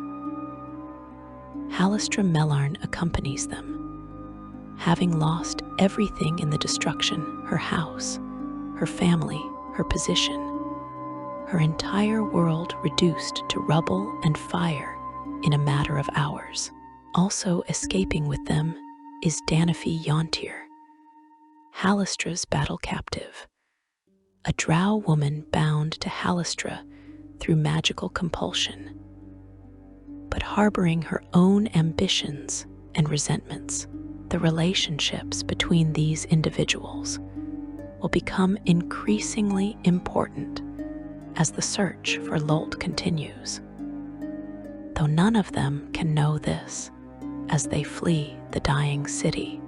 Halistra Mellarn accompanies them, having lost everything in the destruction: her house, her family, her position, her entire world reduced to rubble and fire in a matter of hours. Also escaping with them is Danafi Yontir, Halistra's battle captive, a Drow woman bound to Halistra through magical compulsion, but harboring her own ambitions and resentments. The relationships between these individuals will become increasingly important as the search for Lolth continues, though none of them can know this as they flee the dying city.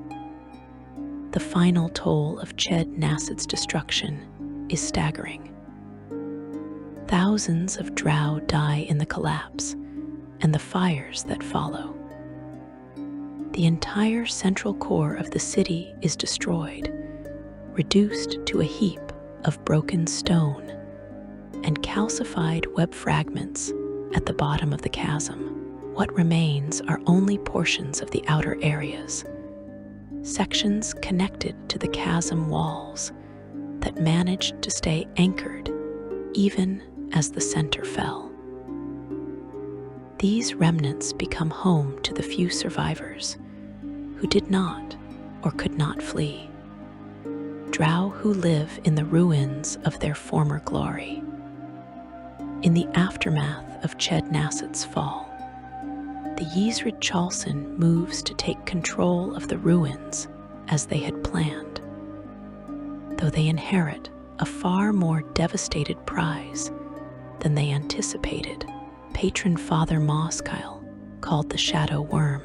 The final toll of Ched Nassid's destruction is staggering. Thousands of Drow die in the collapse and the fires that follow. The entire central core of the city is destroyed, reduced to a heap of broken stone and calcified web fragments at the bottom of the chasm. What remains are only portions of the outer areas, sections connected to the chasm walls that managed to stay anchored even as the center fell. These remnants become home to the few survivors who did not or could not flee, Drow who live in the ruins of their former glory. In the aftermath of Ched Nasset's fall, the Yizrid Chalson moves to take control of the ruins as they had planned, though they inherit a far more devastated prize than they anticipated. Patron Father Moskyle, called the Shadow Worm,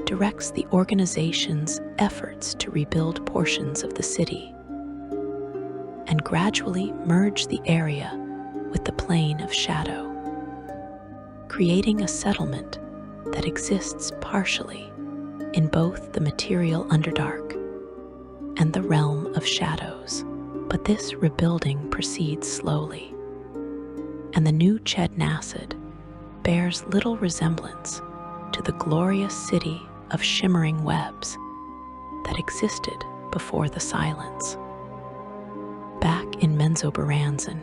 directs the organization's efforts to rebuild portions of the city and gradually merge the area with the plane of shadow, creating a settlement that exists partially in both the material Underdark and the realm of shadows. But this rebuilding proceeds slowly, and the new Ched Nasset bears little resemblance to the glorious city of shimmering webs that existed before the Silence. Back in Menzoberranzan,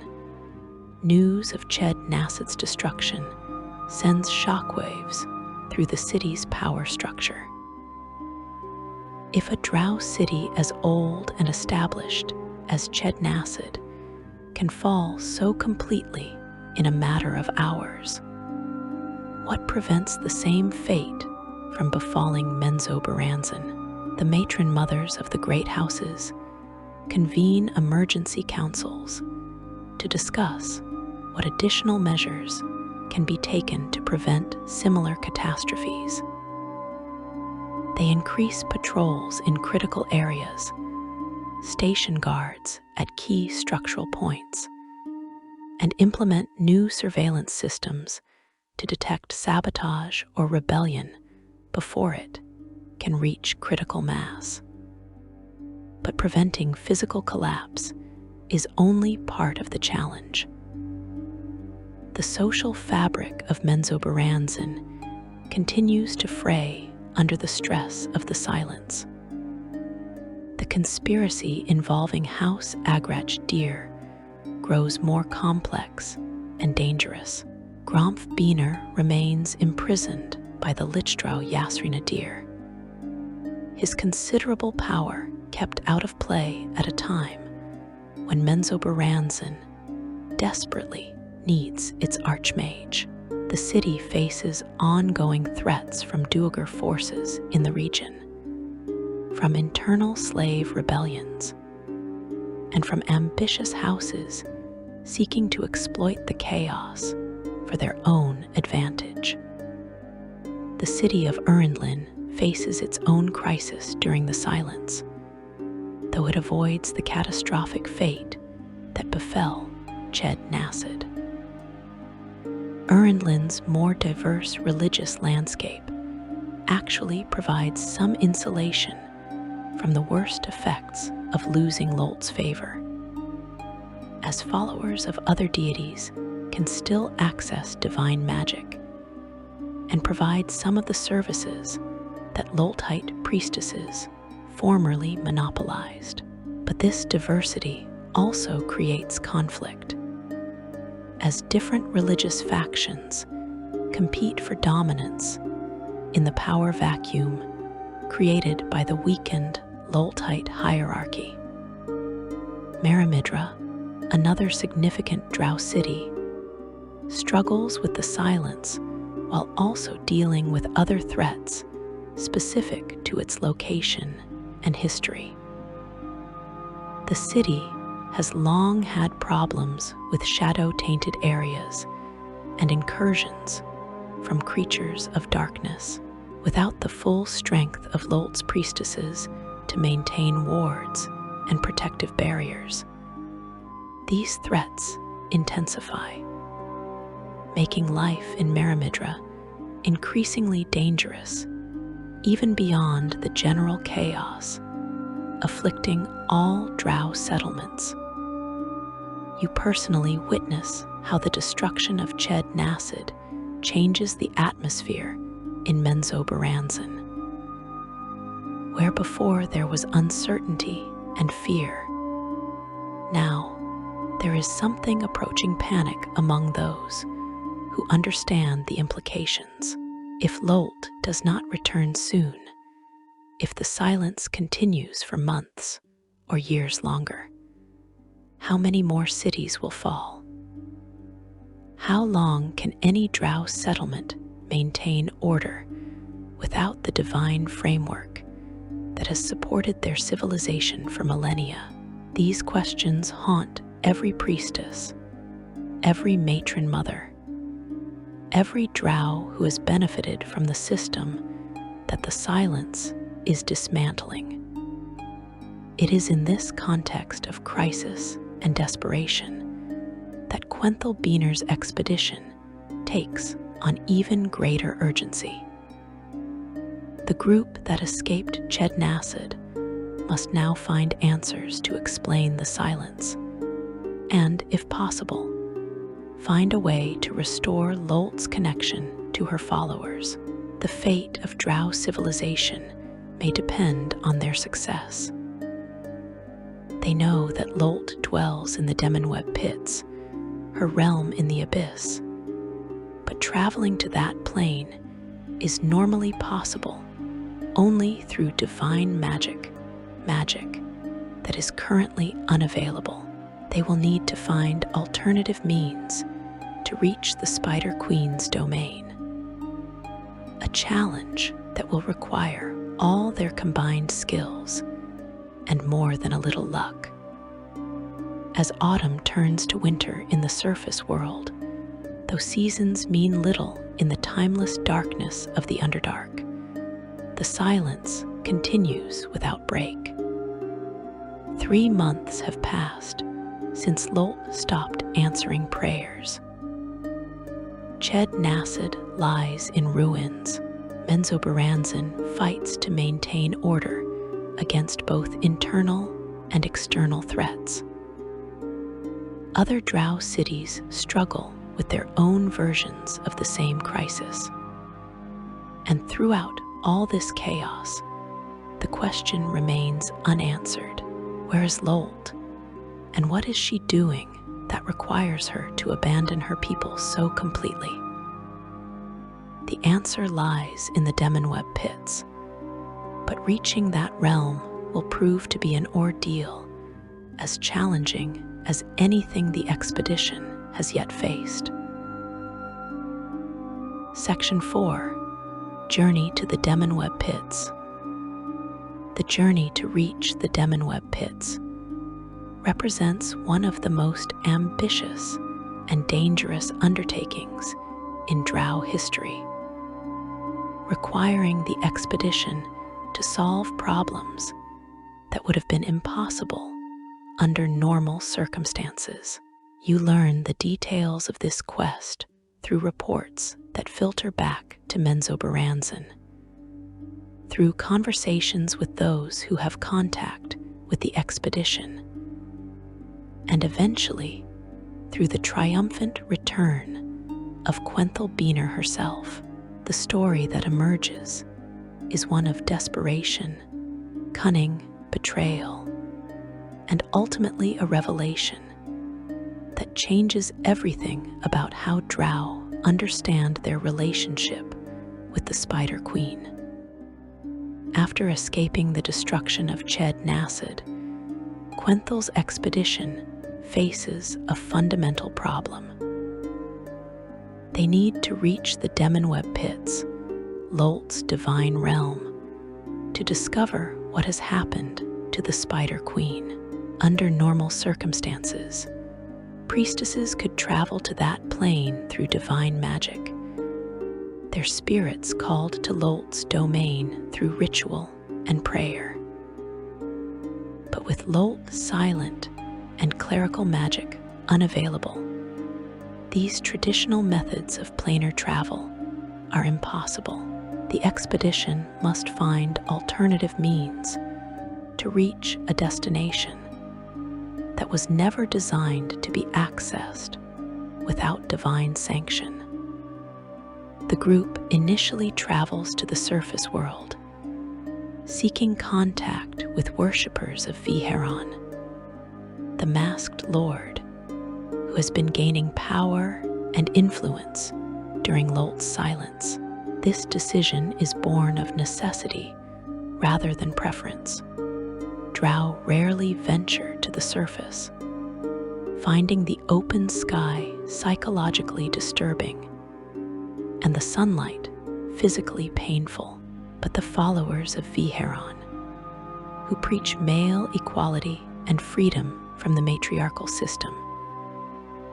news of Ched Nasset's destruction sends shockwaves through the city's power structure. If a Drow city as old and established as Ched Nasset can fall so completely in a matter of hours, what prevents the same fate from befalling Menzoberranzan? The matron mothers of the great houses convene emergency councils to discuss what additional measures can be taken to prevent similar catastrophes. They increase patrols in critical areas, station guards at key structural points, and implement new surveillance systems to detect sabotage or rebellion before it can reach critical mass. But preventing physical collapse is only part of the challenge. The social fabric of Menzoberranzan continues to fray under the stress of the Silence. The conspiracy involving House Agrach Dir grows more complex and dangerous. Gromf Beener remains imprisoned by the Lichdrow Yasrina Dir, his considerable power kept out of play at a time when Menzoberranzan desperately needs its archmage. The city faces ongoing threats from Duergar forces in the region, from internal slave rebellions, and from ambitious houses seeking to exploit the chaos for their own advantage. The city of Urindlin faces its own crisis during the Silence, though it avoids the catastrophic fate that befell Ched Nasset. Urindlin's more diverse religious landscape actually provides some insulation from the worst effects of losing Lolth's favor, as followers of other deities can still access divine magic and provide some of the services that Lolthite priestesses formerly monopolized. But this diversity also creates conflict, as different religious factions compete for dominance in the power vacuum created by the weakened Lolthite hierarchy. Merimidra, another significant Drow city, struggles with the Silence while also dealing with other threats specific to its location and history. The city has long had problems with shadow-tainted areas and incursions from creatures of darkness. Without the full strength of Lolth's priestesses to maintain wards and protective barriers, these threats intensify, making life in Merimidra increasingly dangerous, even beyond the general chaos afflicting all Drow settlements. you personally witness how the destruction of Ched Nasid changes the atmosphere in Menzoberranzan. Where before there was uncertainty and fear, now there is something approaching panic among those who understand the implications. If Lolth does not return soon, if the silence continues for months or years longer, how many more cities will fall? How long can any Drow settlement maintain order without the divine framework that has supported their civilization for millennia? These questions haunt every priestess, every matron mother, every Drow who has benefited from the system that the silence is dismantling. It is in this context of crisis and desperation that Quenthel Beaner's expedition takes on even greater urgency. The group that escaped Ched Nasid must now find answers to explain the silence, and, if possible, find a way to restore Lolth's connection to her followers. The fate of Drow civilization may depend on their success. They know that Lolth dwells in the Demonweb pits, her realm in the abyss, but traveling to that plane is normally possible only through divine magic that is currently unavailable. They will need to find alternative means to reach the Spider Queen's domain, a challenge that will require all their combined skills and more than a little luck. As autumn turns to winter in the surface world, though seasons mean little in the timeless darkness of the Underdark, the silence continues without break. 3 months have passed since Lolth stopped answering prayers. Ched Nasid lies in ruins. Menzoberranzan fights to maintain order against both internal and external threats. Other Drow cities struggle with their own versions of the same crisis. And throughout all this chaos, the question remains unanswered. Where is Lolth? And what is she doing that requires her to abandon her people so completely? The answer lies in the Demonweb pits, but reaching that realm will prove to be an ordeal as challenging as anything the expedition has yet faced. Section 4. Journey to the Demonweb pits. The journey to reach the Demonweb pits represents one of the most ambitious and dangerous undertakings in Drow history, requiring the expedition to solve problems that would have been impossible under normal circumstances. You learn the details of this quest through reports that filter back to Menzoberranzan, through conversations with those who have contact with the expedition, and eventually through the triumphant return of Quenthel Beaner herself. The story that emerges is one of desperation, cunning, betrayal, and ultimately a revelation that changes everything about how Drow understand their relationship with the Spider Queen. After escaping the destruction of Ched Nasid, Quenthel's expedition faces a fundamental problem. They need to reach the Demonweb pits, Lolth's divine realm, to discover what has happened to the Spider Queen. Under normal circumstances, priestesses could travel to that plane through divine magic, their spirits called to Lolth's domain through ritual and prayer. But with Lolth silent and clerical magic unavailable, these traditional methods of planar travel are impossible. The expedition must find alternative means to reach a destination, that was never designed to be accessed without divine sanction. The group initially travels to the surface world, seeking contact with worshippers of Viheron, the masked lord who has been gaining power and influence during Lolth's silence. This decision is born of necessity rather than preference. Drow rarely venture to the surface, finding the open sky psychologically disturbing and the sunlight physically painful. But the followers of Viheron, who preach male equality and freedom from the matriarchal system,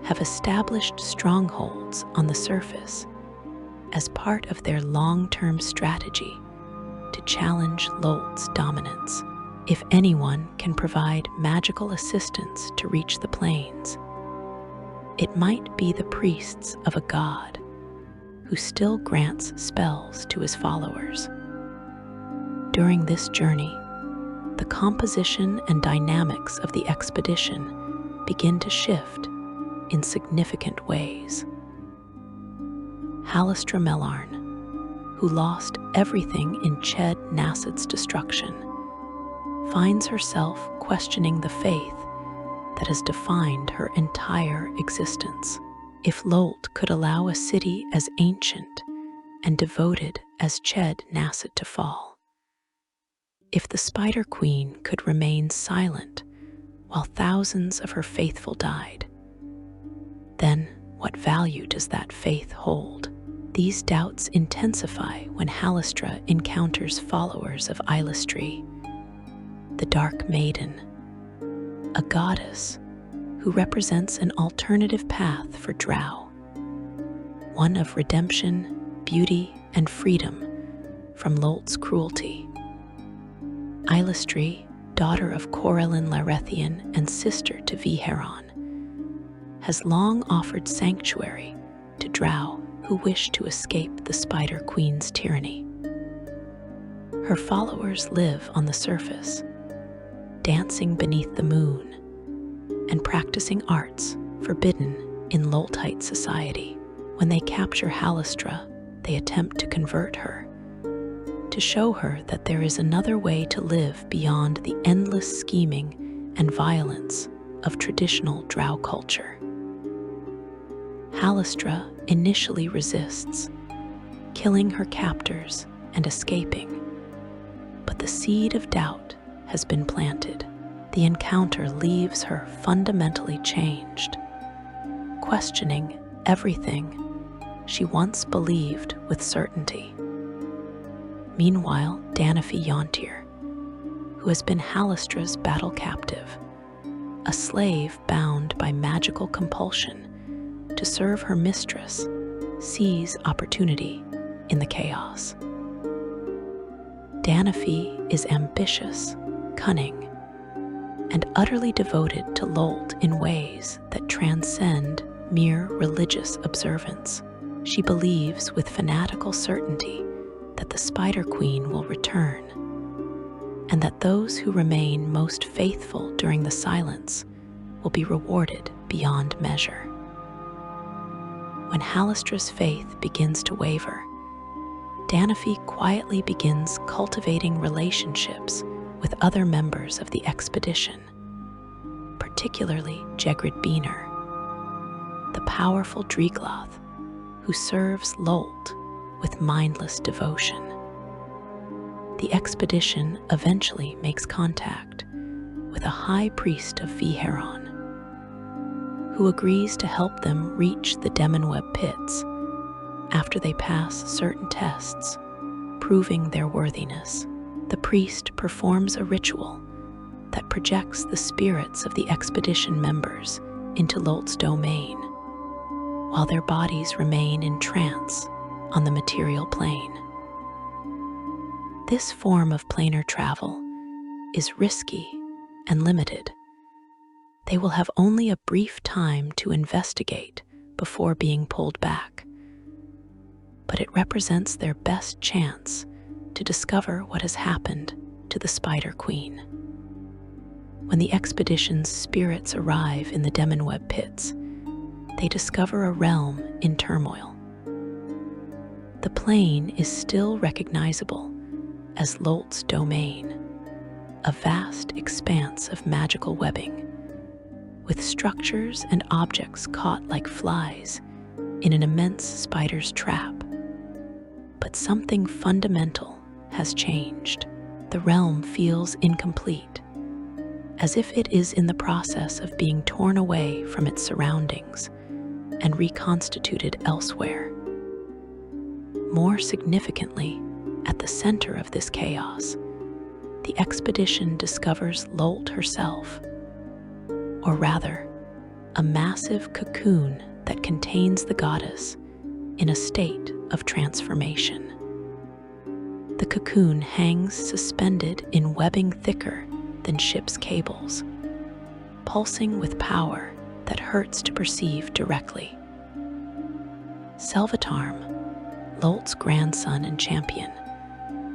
have established strongholds on the surface as part of their long-term strategy to challenge Lolth's dominance. If anyone can provide magical assistance to reach the plains, it might be the priests of a god who still grants spells to his followers. During this journey, the composition and dynamics of the expedition begin to shift in significant ways. Halistra Mellarn, who lost everything in Ched Nassid's destruction, finds herself questioning the faith that has defined her entire existence. If Lolth could allow a city as ancient and devoted as Ched Nassid to fall, if the Spider Queen could remain silent while thousands of her faithful died, then what value does that faith hold? These doubts intensify when Halistra encounters followers of Eilistri, the Dark Maiden, a goddess who represents an alternative path for Drow, one of redemption, beauty, and freedom from Lolth's cruelty. Eilistri, daughter of Corellin Larethian and sister to Viheron, has long offered sanctuary to Drow who wish to escape the Spider Queen's tyranny. Her followers live on the surface, dancing beneath the moon and practicing arts forbidden in Lolthite society. When they capture Halistra, they attempt to convert her, to show her that there is another way to live beyond the endless scheming and violence of traditional Drow culture. Halistra initially resists, killing her captors and escaping, but the seed of doubt has been planted. The encounter leaves her fundamentally changed, questioning everything she once believed with certainty. Meanwhile, Danafi Yontir, who has been Halistra's battle captive, a slave bound by magical compulsion to serve her mistress, sees opportunity in the chaos. Danafi is ambitious, cunning, and utterly devoted to Lolth in ways that transcend mere religious observance. She believes with fanatical certainty that the Spider Queen will return, and that those who remain most faithful during the silence will be rewarded beyond measure. When Halistra's faith begins to waver, Danafi quietly begins cultivating relationships with other members of the expedition, particularly Jegrid Beener, the powerful Dreegloth who serves Lolth with mindless devotion. The expedition eventually makes contact with a high priest of Viheron, who agrees to help them reach the Demonweb pits after they pass certain tests, proving their worthiness. The priest performs a ritual that projects the spirits of the expedition members into Lolth's domain, while their bodies remain in trance on the material plane. This form of planar travel is risky and limited. They will have only a brief time to investigate before being pulled back, but it represents their best chance to discover what has happened to the Spider Queen. When the expedition's spirits arrive in the Demonweb pits, they discover a realm in turmoil. The plane is still recognizable as Lolth's domain, a vast expanse of magical webbing, with structures and objects caught like flies in an immense spider's trap. But something fundamental has changed. The realm feels incomplete, as if it is in the process of being torn away from its surroundings and reconstituted elsewhere. More significantly, at the center of this chaos, the expedition discovers Lolth herself, or rather, a massive cocoon that contains the goddess in a state of transformation. The cocoon hangs suspended in webbing thicker than ship's cables, pulsing with power that hurts to perceive directly. Selvatarm, Lolth's grandson and champion,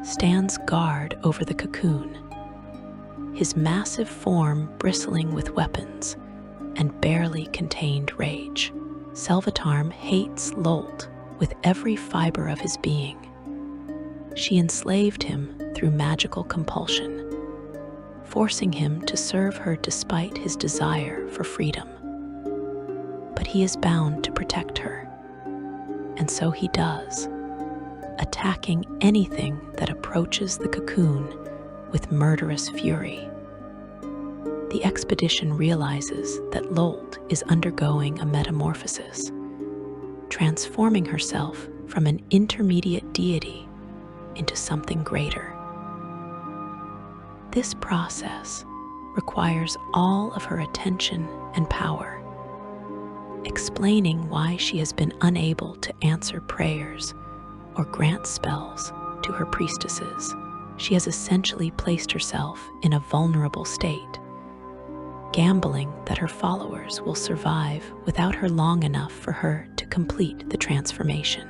stands guard over the cocoon, his massive form bristling with weapons and barely contained rage. Selvatarm hates Lolth with every fiber of his being. She enslaved him through magical compulsion, forcing him to serve her despite his desire for freedom. But he is bound to protect her, and so he does, attacking anything that approaches the cocoon with murderous fury. The expedition realizes that Lolth is undergoing a metamorphosis, transforming herself from an intermediate deity into something greater. This process requires all of her attention and power, explaining why she has been unable to answer prayers or grant spells to her priestesses. She has essentially placed herself in a vulnerable state, gambling that her followers will survive without her long enough for her to complete the transformation.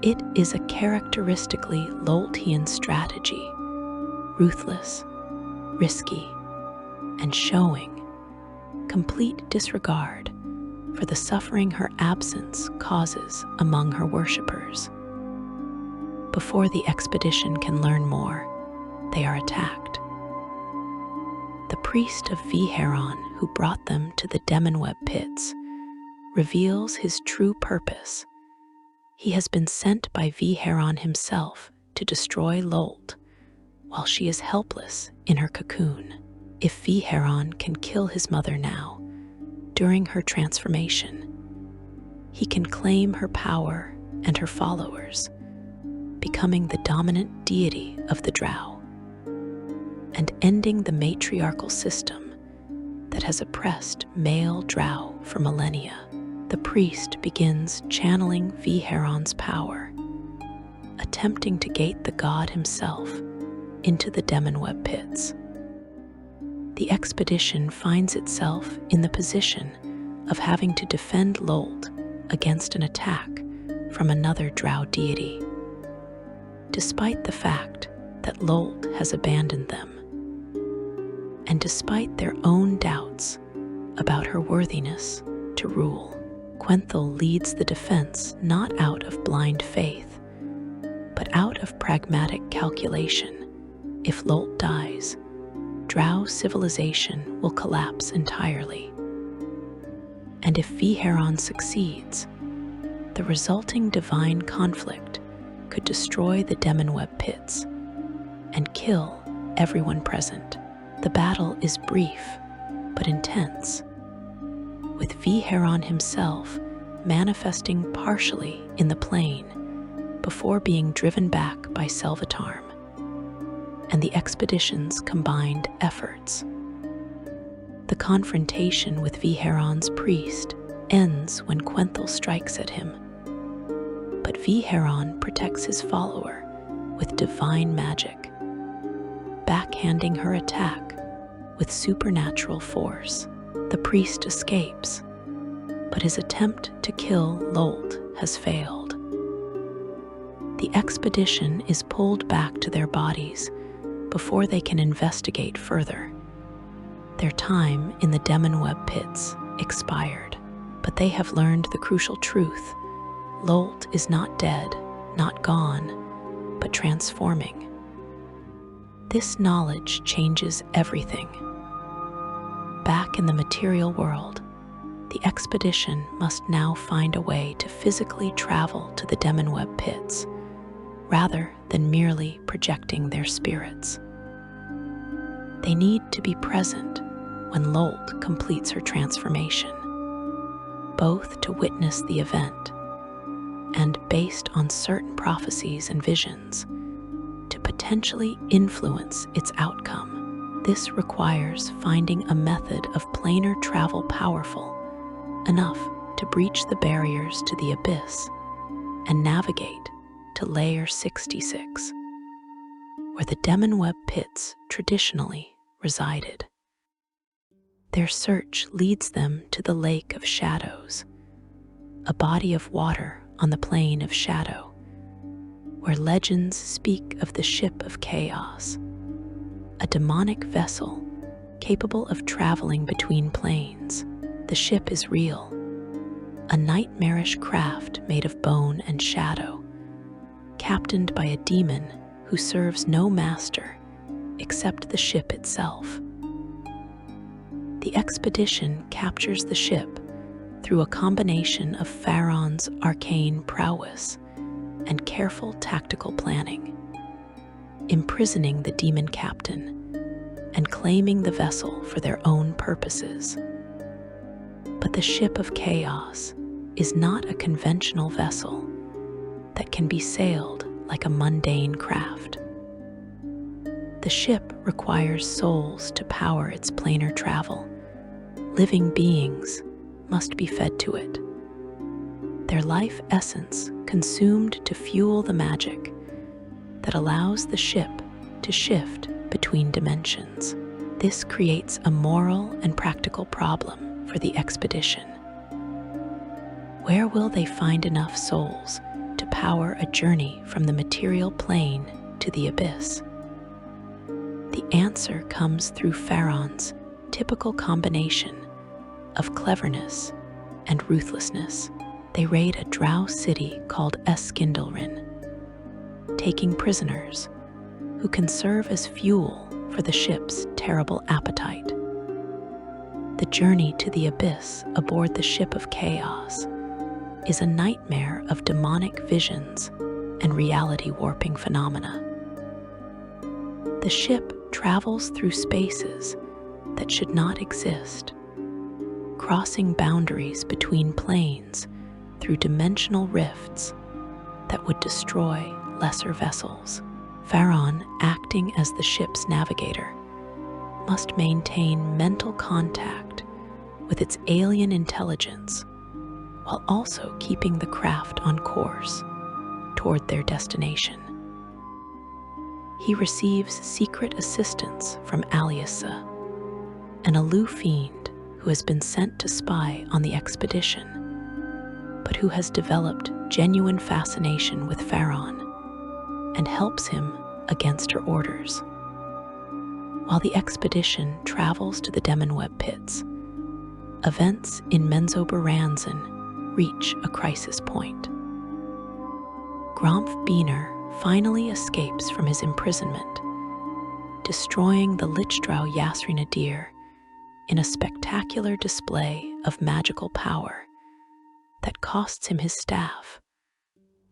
It is a characteristically Lolthian strategy, ruthless, risky, and showing complete disregard for the suffering her absence causes among her worshippers. Before the expedition can learn more, they are attacked. The priest of Viheron who brought them to the Demonweb pits reveals his true purpose. He has been sent by Viheron himself to destroy Lolth, while she is helpless in her cocoon. If Viheron can kill his mother now, during her transformation, he can claim her power and her followers, becoming the dominant deity of the Drow, and ending the matriarchal system that has oppressed male Drow for millennia. The priest begins channeling Viheron's power, attempting to gate the god himself into the Demonweb pits. The expedition finds itself in the position of having to defend Lolth against an attack from another Drow deity, despite the fact that Lolth has abandoned them, and despite their own doubts about her worthiness to rule. Quenthel leads the defense not out of blind faith, but out of pragmatic calculation. If Lolth dies, Drow civilization will collapse entirely. And if Viheron succeeds, the resulting divine conflict could destroy the Demonweb pits and kill everyone present. The battle is brief but intense, with Viheron himself manifesting partially in the plain before being driven back by Selvatarm and the expedition's combined efforts. The confrontation with Viheron's priest ends when Quenthel strikes at him, but Viheron protects his follower with divine magic, backhanding her attack with supernatural force. The priest escapes, but his attempt to kill Lolth has failed. The expedition is pulled back to their bodies before they can investigate further. Their time in the Demonweb pits expired, but they have learned the crucial truth. Lolth is not dead, not gone, but transforming. This knowledge changes everything. Back in the material world, the expedition must now find a way to physically travel to the Demonweb pits, rather than merely projecting their spirits. They need to be present when Lolth completes her transformation, both to witness the event and, based on certain prophecies and visions, to potentially influence its outcome. This requires finding a method of planar travel powerful enough to breach the barriers to the abyss and navigate to Layer 66, where the Demonweb pits traditionally resided. Their search leads them to the Lake of Shadows, a body of water on the plane of shadow, where legends speak of the Ship of Chaos, a demonic vessel capable of traveling between planes. The ship is real, a nightmarish craft made of bone and shadow, captained by a demon who serves no master except the ship itself. The expedition captures the ship through a combination of Pharaon's arcane prowess and careful tactical planning, imprisoning the demon captain and claiming the vessel for their own purposes. But the Ship of Chaos is not a conventional vessel that can be sailed like a mundane craft. The ship requires souls to power its planar travel. Living beings must be fed to it, their life essence consumed to fuel the magic that allows the ship to shift between dimensions. This creates a moral and practical problem for the expedition. Where will they find enough souls to power a journey from the material plane to the abyss? The answer comes through Pharaon's typical combination of cleverness and ruthlessness. They raid a Drow city called Eskindlerin, taking prisoners who can serve as fuel for the ship's terrible appetite. The journey to the abyss aboard the Ship of Chaos is a nightmare of demonic visions and reality-warping phenomena. The ship travels through spaces that should not exist, crossing boundaries between planes through dimensional rifts that would destroy lesser vessels. Pharaon, acting as the ship's navigator, must maintain mental contact with its alien intelligence while also keeping the craft on course toward their destination. He receives secret assistance from Aliasa, an aloof fiend who has been sent to spy on the expedition, but who has developed genuine fascination with Pharaon and helps him against her orders. While the expedition travels to the Demonweb pits, events in Menzoberranzan reach a crisis point. Gromf Beener finally escapes from his imprisonment, destroying the Lich Drow Yasri Nadir in a spectacular display of magical power that costs him his staff,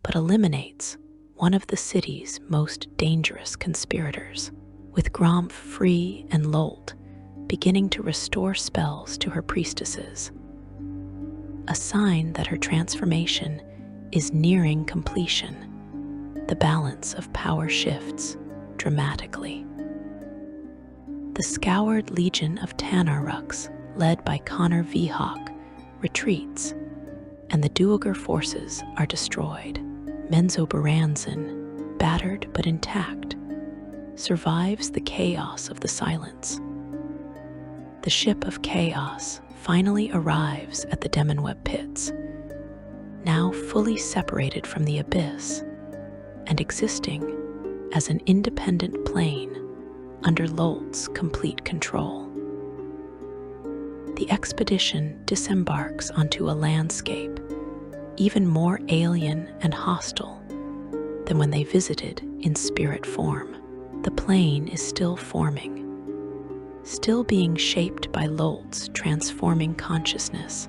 but eliminates one of the city's most dangerous conspirators. With Gromf free and Lolth beginning to restore spells to her priestesses, a sign that her transformation is nearing completion, the balance of power shifts dramatically. The scoured legion of Tanarruks, led by Connor Vhawk, retreats, and the Duergar forces are destroyed. Menzoberranzan, battered but intact, survives the chaos of the silence. The Ship of Chaos finally arrives at the Demonweb pits, now fully separated from the abyss and existing as an independent plane under Lolth's complete control. The expedition disembarks onto a landscape even more alien and hostile than when they visited in spirit form. The plane is still forming, still being shaped by Lolth's transforming consciousness,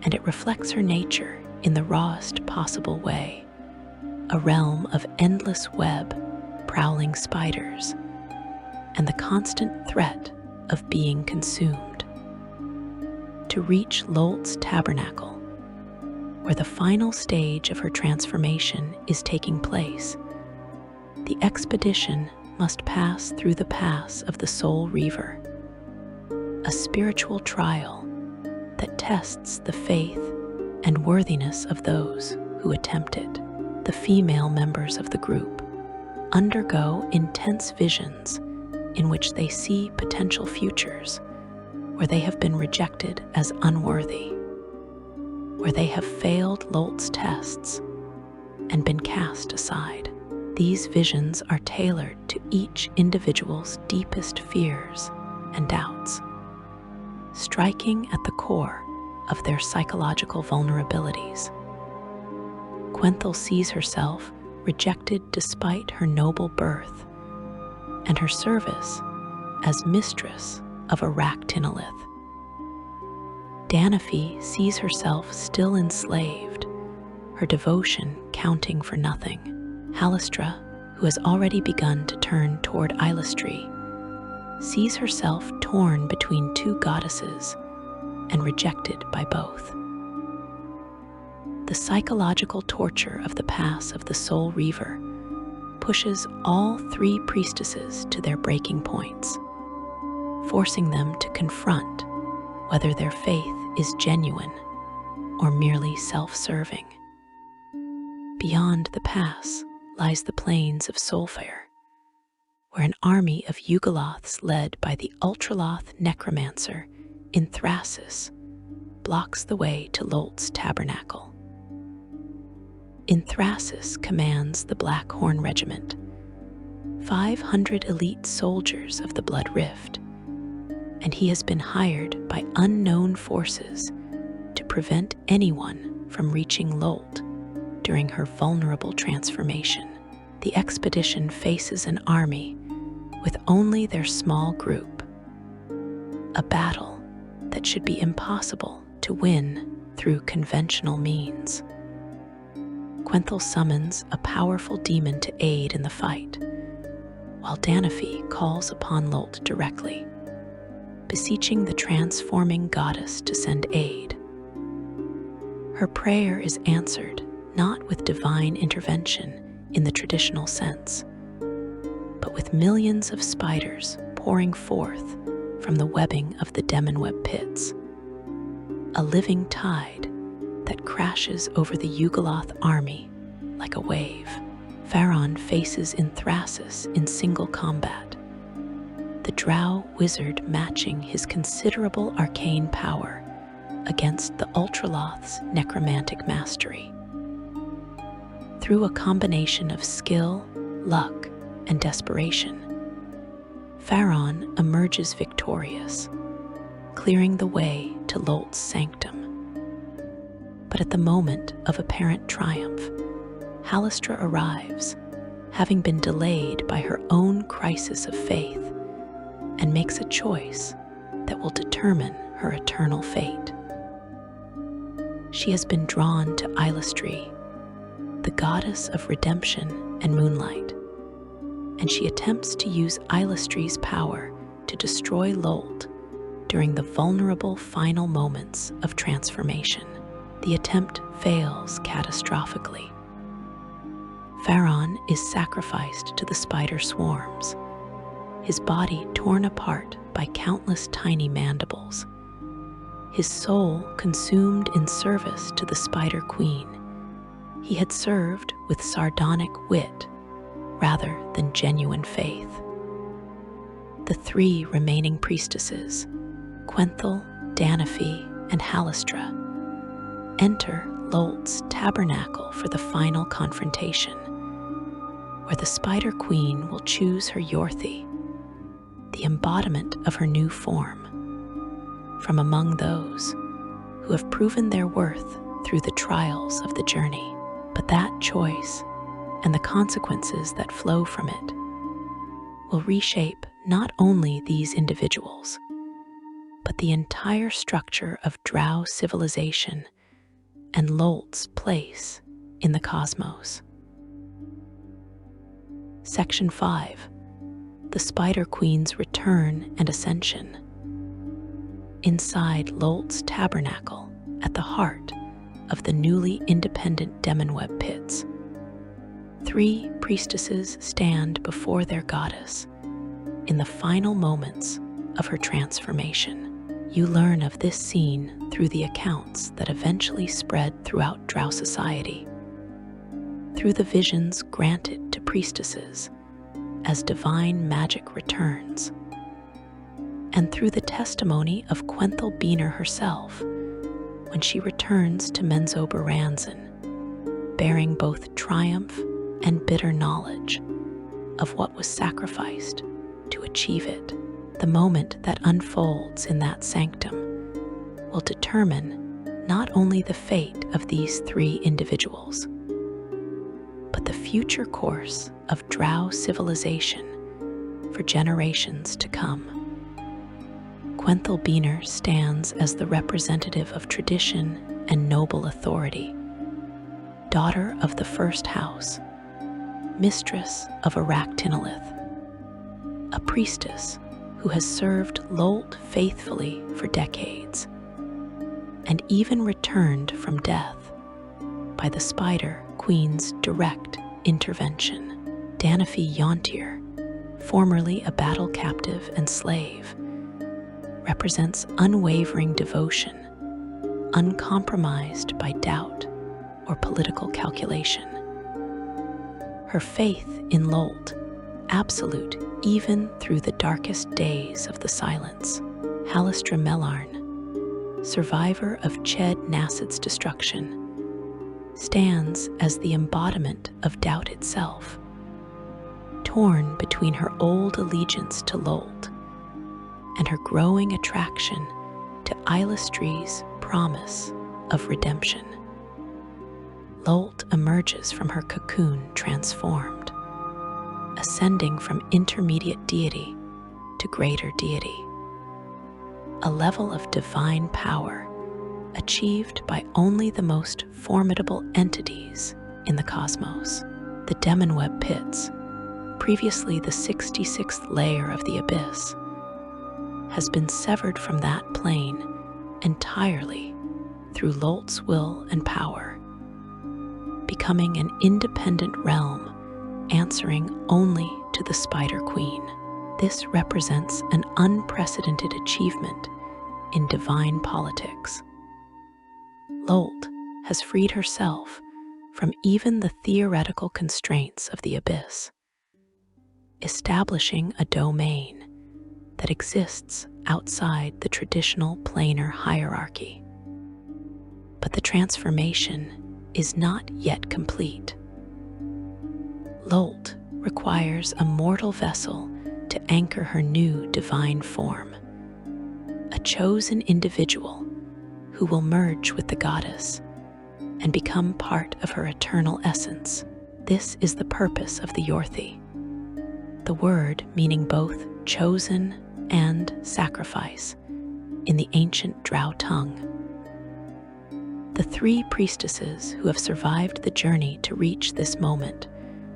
and it reflects her nature in the rawest possible way, a realm of endless web, prowling spiders, and the constant threat of being consumed. To reach Lolth's tabernacle, where the final stage of her transformation is taking place, the expedition must pass through the pass of the Soul Reaver, a spiritual trial that tests the faith and worthiness of those who attempt it. The female members of the group undergo intense visions in which they see potential futures where they have been rejected as unworthy, where they have failed Lolth's tests and been cast aside. These visions are tailored to each individual's deepest fears and doubts, striking at the core of their psychological vulnerabilities. Quenthel sees herself rejected despite her noble birth and her service as mistress of Aractinolith. Danafi sees herself still enslaved, her devotion counting for nothing. Halistra, who has already begun to turn toward Ilustri, sees herself torn between two goddesses and rejected by both. The psychological torture of the pass of the Soul Reaver pushes all three priestesses to their breaking points, forcing them to confront whether their faith is genuine or merely self-serving. Beyond the pass lies the plains of Solfair, where an army of Yugoloths led by the Ultraloth necromancer in Thrasis blocks the way to Lolth's tabernacle. In Thrasis commands the Black Horn Regiment, 500 elite soldiers of the Blood Rift, and he has been hired by unknown forces to prevent anyone from reaching Lolth during her vulnerable transformation. The expedition faces an army with only their small group, a battle that should be impossible to win through conventional means. Quenthel summons a powerful demon to aid in the fight, while Danafi calls upon Lolth directly, beseeching the transforming goddess to send aid. Her prayer is answered not with divine intervention in the traditional sense, but with millions of spiders pouring forth from the webbing of the Demonweb pits, a living tide that crashes over the Yugoloth army like a wave. Pharaon faces in Thrasis in single combat, the Drow wizard matching his considerable arcane power against the Ultraloth's necromantic mastery. Through a combination of skill, luck, and desperation, Pharaon emerges victorious, clearing the way to Lolth's sanctum. But at the moment of apparent triumph, Halistra arrives, having been delayed by her own crisis of faith, and makes a choice that will determine her eternal fate. She has been drawn to Ilustri, the goddess of redemption and moonlight, and she attempts to use Ilustri's power to destroy Lolth during the vulnerable final moments of transformation. The attempt fails catastrophically. Pharaon is sacrificed to the spider swarms, his body torn apart by countless tiny mandibles, his soul consumed in service to the Spider Queen he had served with sardonic wit rather than genuine faith. The three remaining priestesses, Quenthel, Danafi, and Halistra, enter Lolth's tabernacle for the final confrontation, where the Spider Queen will choose her Yorthi the embodiment of her new form, from among those who have proven their worth through the trials of the journey. But that choice and the consequences that flow from it will reshape not only these individuals, but the entire structure of Drow civilization and Lolth's place in the cosmos. Section 5. The Spider Queen's Return and Ascension. Inside Lolth's tabernacle, at the heart of the newly independent Demonweb pits, 3 priestesses stand before their goddess in the final moments of her transformation. You learn of this scene through the accounts that eventually spread throughout Drow society, through the visions granted to priestesses as divine magic returns, and through the testimony of Quenthel Biener herself when she returns to Menzoberranzan, bearing both triumph and bitter knowledge of what was sacrificed to achieve it. The moment that unfolds in that sanctum will determine not only the fate of these 3 individuals, but the future course of Drow civilization for generations to come. Quenthel Biener stands as the representative of tradition and noble authority, daughter of the first house, mistress of Aractinolith, a priestess who has served Lolth faithfully for decades, and even returned from death by the Spider Queen's direct intervention. Danafi Yontir, formerly a battle captive and slave, represents unwavering devotion, uncompromised by doubt or political calculation. Her faith in Lolth, absolute even through the darkest days of the silence. Halistra Mellarn, survivor of Ched Nassid's destruction, stands as the embodiment of doubt itself, torn between her old allegiance to Lolth and her growing attraction to Eilistrie's promise of redemption. Lolth emerges from her cocoon transformed, ascending from intermediate deity to greater deity, a level of divine power achieved by only the most formidable entities in the cosmos. The Demonweb pits, previously the 66th layer of the abyss, has been severed from that plane entirely through Lolth's will and power, becoming an independent realm answering only to the Spider Queen. This represents an unprecedented achievement in divine politics. Lolth has freed herself from even the theoretical constraints of the abyss, establishing a domain that exists outside the traditional planar hierarchy. But the transformation is not yet complete. Lolth requires a mortal vessel to anchor her new divine form, a chosen individual who will merge with the goddess and become part of her eternal essence. This is the purpose of the Yorthi, the word meaning both chosen and sacrifice in the ancient Drow tongue. The 3 priestesses who have survived the journey to reach this moment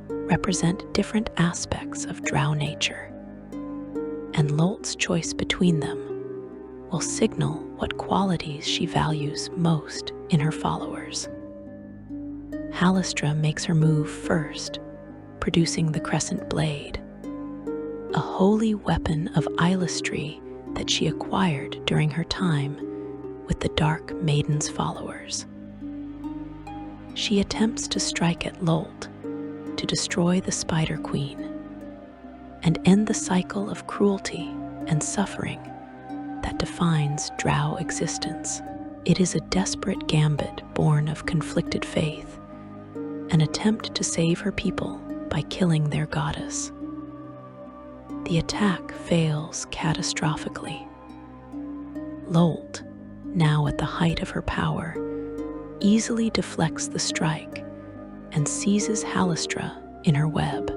represent different aspects of Drow nature, and Lolth's choice between them will signal what qualities she values most in her followers. Halistra makes her move first, producing the Crescent Blade, a holy weapon of Eilistrie that she acquired during her time with the Dark Maiden's followers. She attempts to strike at Lolth to destroy the Spider Queen and end the cycle of cruelty and suffering that defines Drow existence. It is a desperate gambit born of conflicted faith, an attempt to save her people by killing their goddess. The attack fails catastrophically. Lolth, now at the height of her power, easily deflects the strike and seizes Halistra in her web.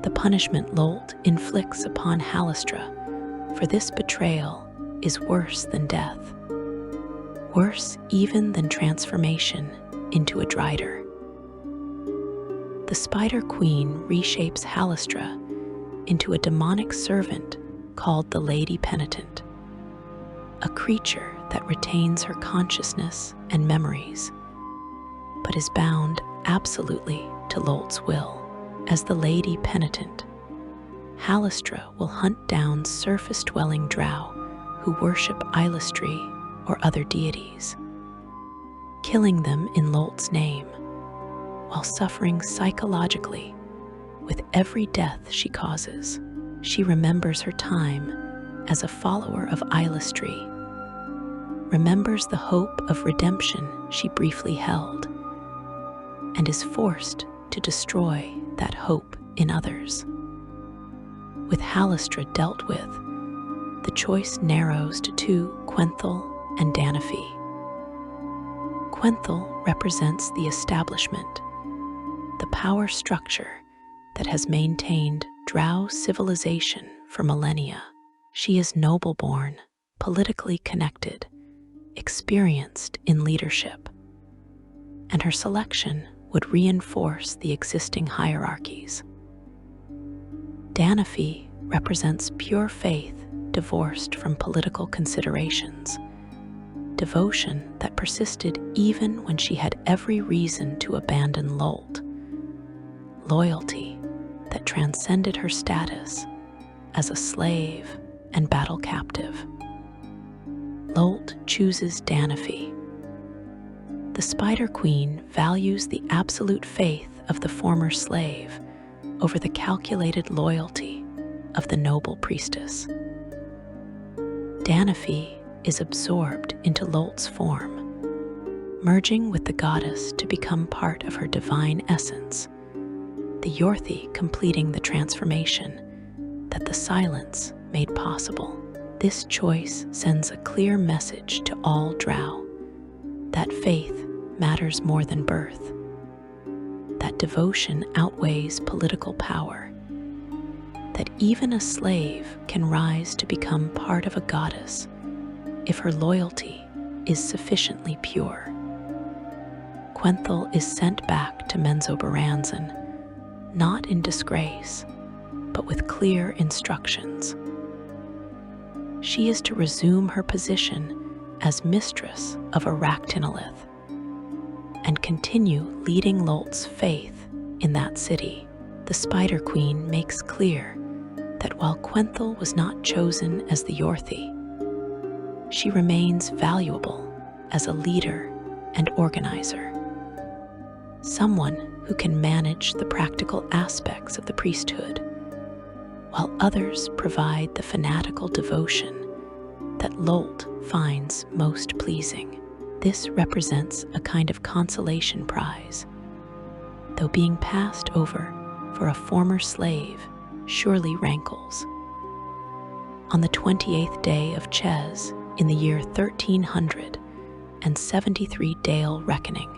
The punishment Lolth inflicts upon Halistra for this betrayal is worse than death, worse even than transformation into a Drider. The Spider Queen reshapes Halistra into a demonic servant called the Lady Penitent, a creature that retains her consciousness and memories, but is bound absolutely to Lolth's will. As the Lady Penitent, Halistra will hunt down surface-dwelling Drow who worship Eilistri or other deities, killing them in Lolth's name, while suffering psychologically with every death she causes. She remembers her time as a follower of Eilistri, remembers the hope of redemption she briefly held, and is forced to destroy that hope in others. With Halistra dealt with, the choice narrows to two, Quenthel and Danafi. Quenthel represents the establishment, the power structure that has maintained Drow civilization for millennia. She is noble-born, politically connected, experienced in leadership, and her selection would reinforce the existing hierarchies. Danafi represents pure faith divorced from political considerations, devotion that persisted even when she had every reason to abandon Lolth, loyalty that transcended her status as a slave and battle captive. Lolth chooses Danafi. The Spider Queen values the absolute faith of the former slave over the calculated loyalty of the noble priestess. Danafi is absorbed into Lolth's form, merging with the goddess to become part of her divine essence, the Yorthi completing the transformation that the silence made possible. This choice sends a clear message to all Drow that faith matters more than birth, that devotion outweighs political power, that even a slave can rise to become part of a goddess if her loyalty is sufficiently pure. Quenthel is sent back to Menzoberranzan, not in disgrace, but with clear instructions. She is to resume her position as mistress of Arachnolith and continue leading Lolth's faith in that city. The Spider Queen makes clear that while Quenthel was not chosen as the Yorthi, she remains valuable as a leader and organizer, someone who can manage the practical aspects of the priesthood, while others provide the fanatical devotion that Lolth finds most pleasing. This represents a kind of consolation prize, though being passed over for a former slave surely rankles. On the 28th day of Ches in the year 1373 Dale Reckoning,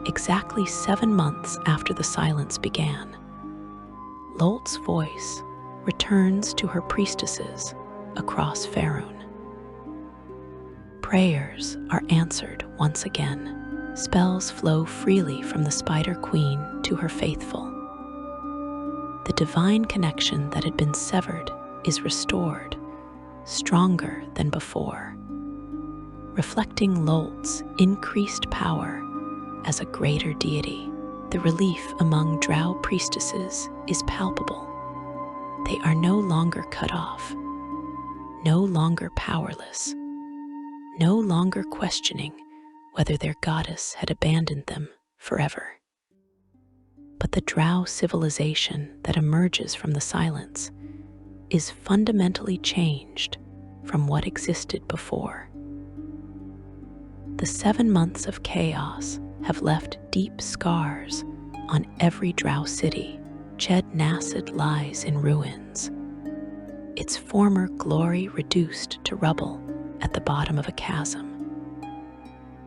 exactly 7 months after the silence began, Lolth's voice returns to her priestesses across Faerun. Prayers are answered once again. Spells flow freely from the Spider Queen to her faithful. The divine connection that had been severed is restored, stronger than before, reflecting Lolth's increased power as a greater deity. The relief among Drow priestesses is palpable. They are no longer cut off, no longer powerless, no longer questioning whether their goddess had abandoned them forever. But the Drow civilization that emerges from the silence is fundamentally changed from what existed before. The 7 months of chaos have left deep scars on every Drow city, Ched Nassid lies in ruins, its former glory reduced to rubble at the bottom of a chasm,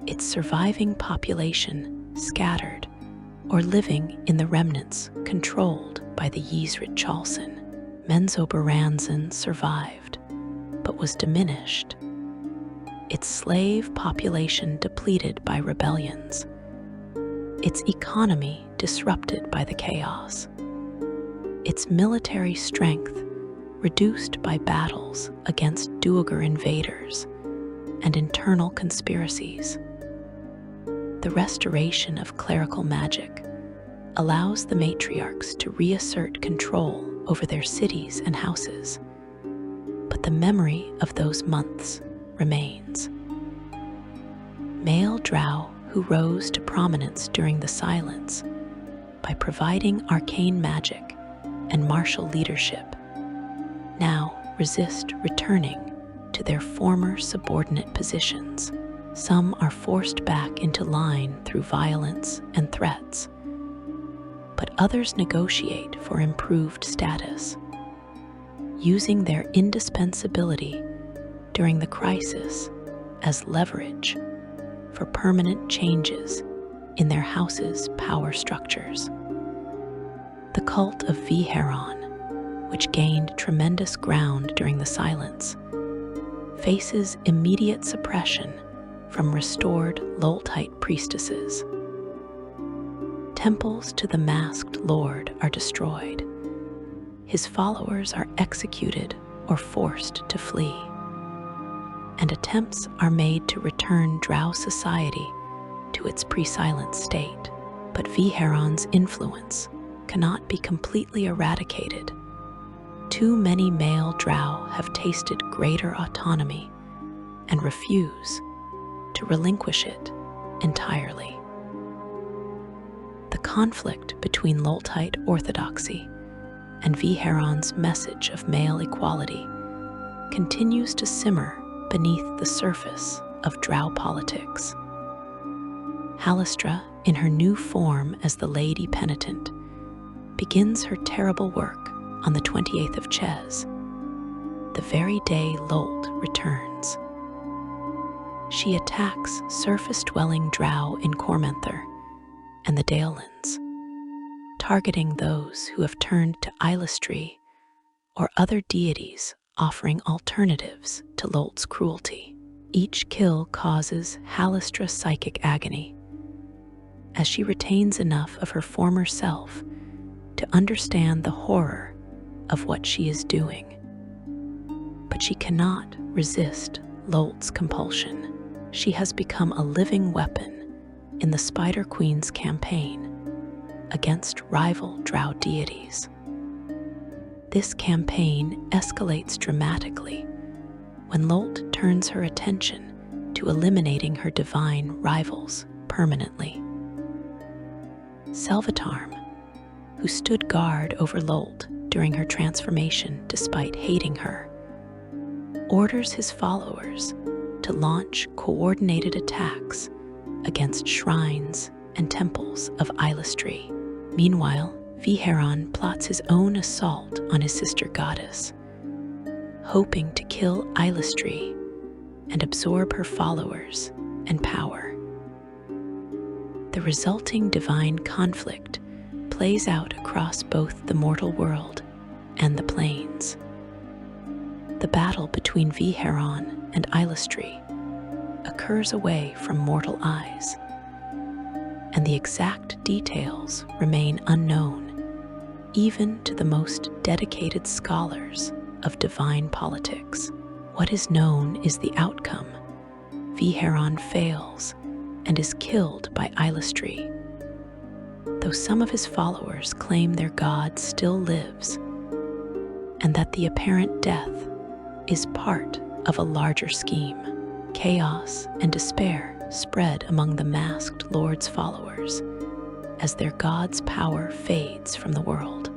its surviving population scattered or living in the remnants controlled by the Yizrit Chalson. Menzoberranzan survived, but was diminished, its slave population depleted by rebellions, its economy disrupted by the chaos, its military strength reduced by battles against Duergar invaders and internal conspiracies. The restoration of clerical magic allows the matriarchs to reassert control over their cities and houses, but the memory of those months remains. Male Drow who rose to prominence during the Silence by providing arcane magic and martial leadership now resist returning to their former subordinate positions. Some are forced back into line through violence and threats, but others negotiate for improved status, using their indispensability during the crisis as leverage for permanent changes in their house's power structures. The cult of Viheron, which gained tremendous ground during the Silence, faces immediate suppression from restored Lolthite priestesses. Temples to the masked lord are destroyed. His followers are executed or forced to flee, and attempts are made to return Drow society to its pre-Silence state. But Viheron's influence cannot be completely eradicated. Too many male Drow have tasted greater autonomy and refuse to relinquish it entirely. The conflict between Lolthite orthodoxy and Viheron's message of male equality continues to simmer beneath the surface of Drow politics. Halistra, in her new form as the Lady Penitent, begins her terrible work on the 28th of Chez, the very day Lolth returns. She attacks surface-dwelling Drow in Cormenther and the Dalelands, targeting those who have turned to Eilistri or other deities offering alternatives to Lolth's cruelty. Each kill causes Halistra psychic agony, as she retains enough of her former self to understand the horror of what she is doing. But she cannot resist Lolth's compulsion. She has become a living weapon in the Spider Queen's campaign against rival Drow deities. This campaign escalates dramatically when Lolth turns her attention to eliminating her divine rivals permanently. Selvatarm, who stood guard over Lolth during her transformation despite hating her, orders his followers to launch coordinated attacks against shrines and temples of Eilistri. Meanwhile, Viheron plots his own assault on his sister goddess, hoping to kill Eilistri and absorb her followers and power. The resulting divine conflict plays out across both the mortal world and the planes. The battle between Viheron and Eilistri occurs away from mortal eyes, and the exact details remain unknown even to the most dedicated scholars of divine politics. What is known is the outcome. Viheron fails and is killed by Eilistri, though some of his followers claim their god still lives, and that the apparent death is part of a larger scheme. Chaos and despair spread among the masked lord's followers as their god's power fades from the world.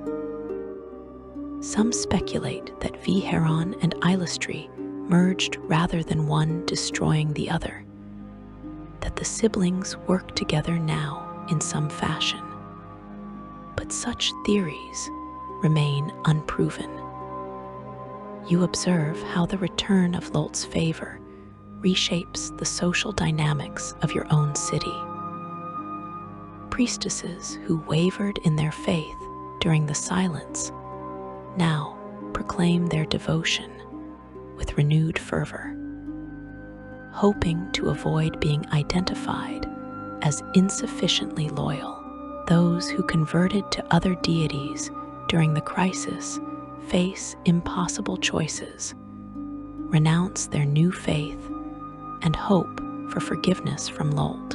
Some speculate that Viheron and Eilistri merged rather than one destroying the other, that the siblings work together now in some fashion. But but such theories remain unproven. You observe how the return of Lolth's favor reshapes the social dynamics of your own city. Priestesses who wavered in their faith during the silence now proclaim their devotion with renewed fervor, hoping to avoid being identified as insufficiently loyal. Those who converted to other deities during the crisis face impossible choices, renounce their new faith, and hope for forgiveness from Lolth,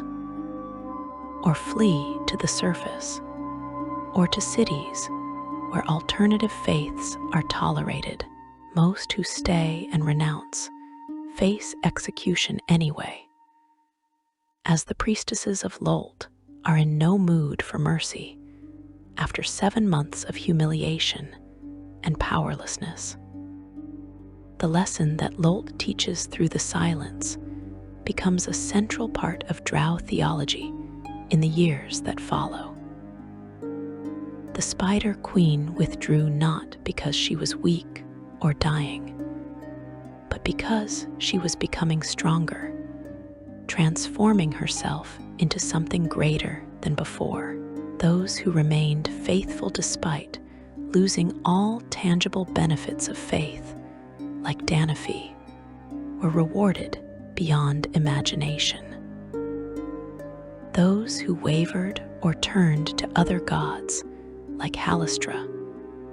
or flee to the surface, or to cities where alternative faiths are tolerated. Most who stay and renounce face execution anyway, as the priestesses of Lolth are in no mood for mercy after 7 months of humiliation and powerlessness. The lesson that Lolth teaches through the silence becomes a central part of Drow theology in the years that follow. The Spider Queen withdrew not because she was weak or dying, but because she was becoming stronger, transforming herself into something greater than before. Those who remained faithful despite losing all tangible benefits of faith, like Danafi, were rewarded beyond imagination. Those who wavered or turned to other gods, like Halistra,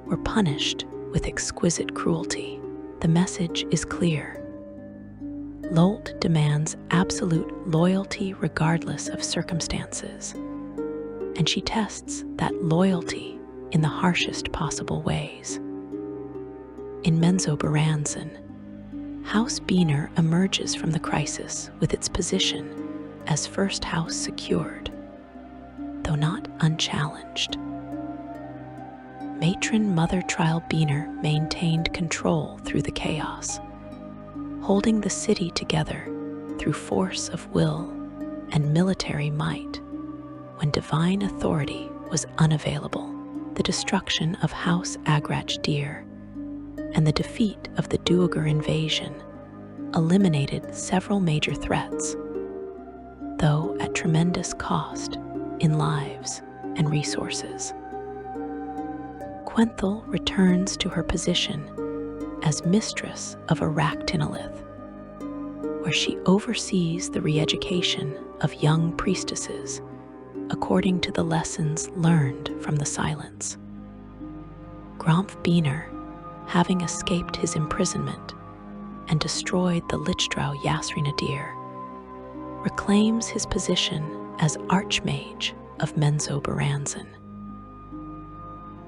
were punished with exquisite cruelty. The message is clear. Lolth demands absolute loyalty regardless of circumstances, and she tests that loyalty in the harshest possible ways. In Menzoberranzan, House Beaner emerges from the crisis with its position as first house secured, though not unchallenged. Matron Mother Trial Beaner maintained control through the chaos, holding the city together through force of will and military might when divine authority was unavailable. The destruction of House Agrach Dir and the defeat of the Duergar invasion eliminated several major threats, though at tremendous cost in lives and resources. Quenthel returns to her position as mistress of Aractinolith, where she oversees the re-education of young priestesses according to the lessons learned from the silence. Gromf Beaner, having escaped his imprisonment and destroyed the Lichdrow Yasrinadir, reclaims his position as Archmage of Menzoberranzan.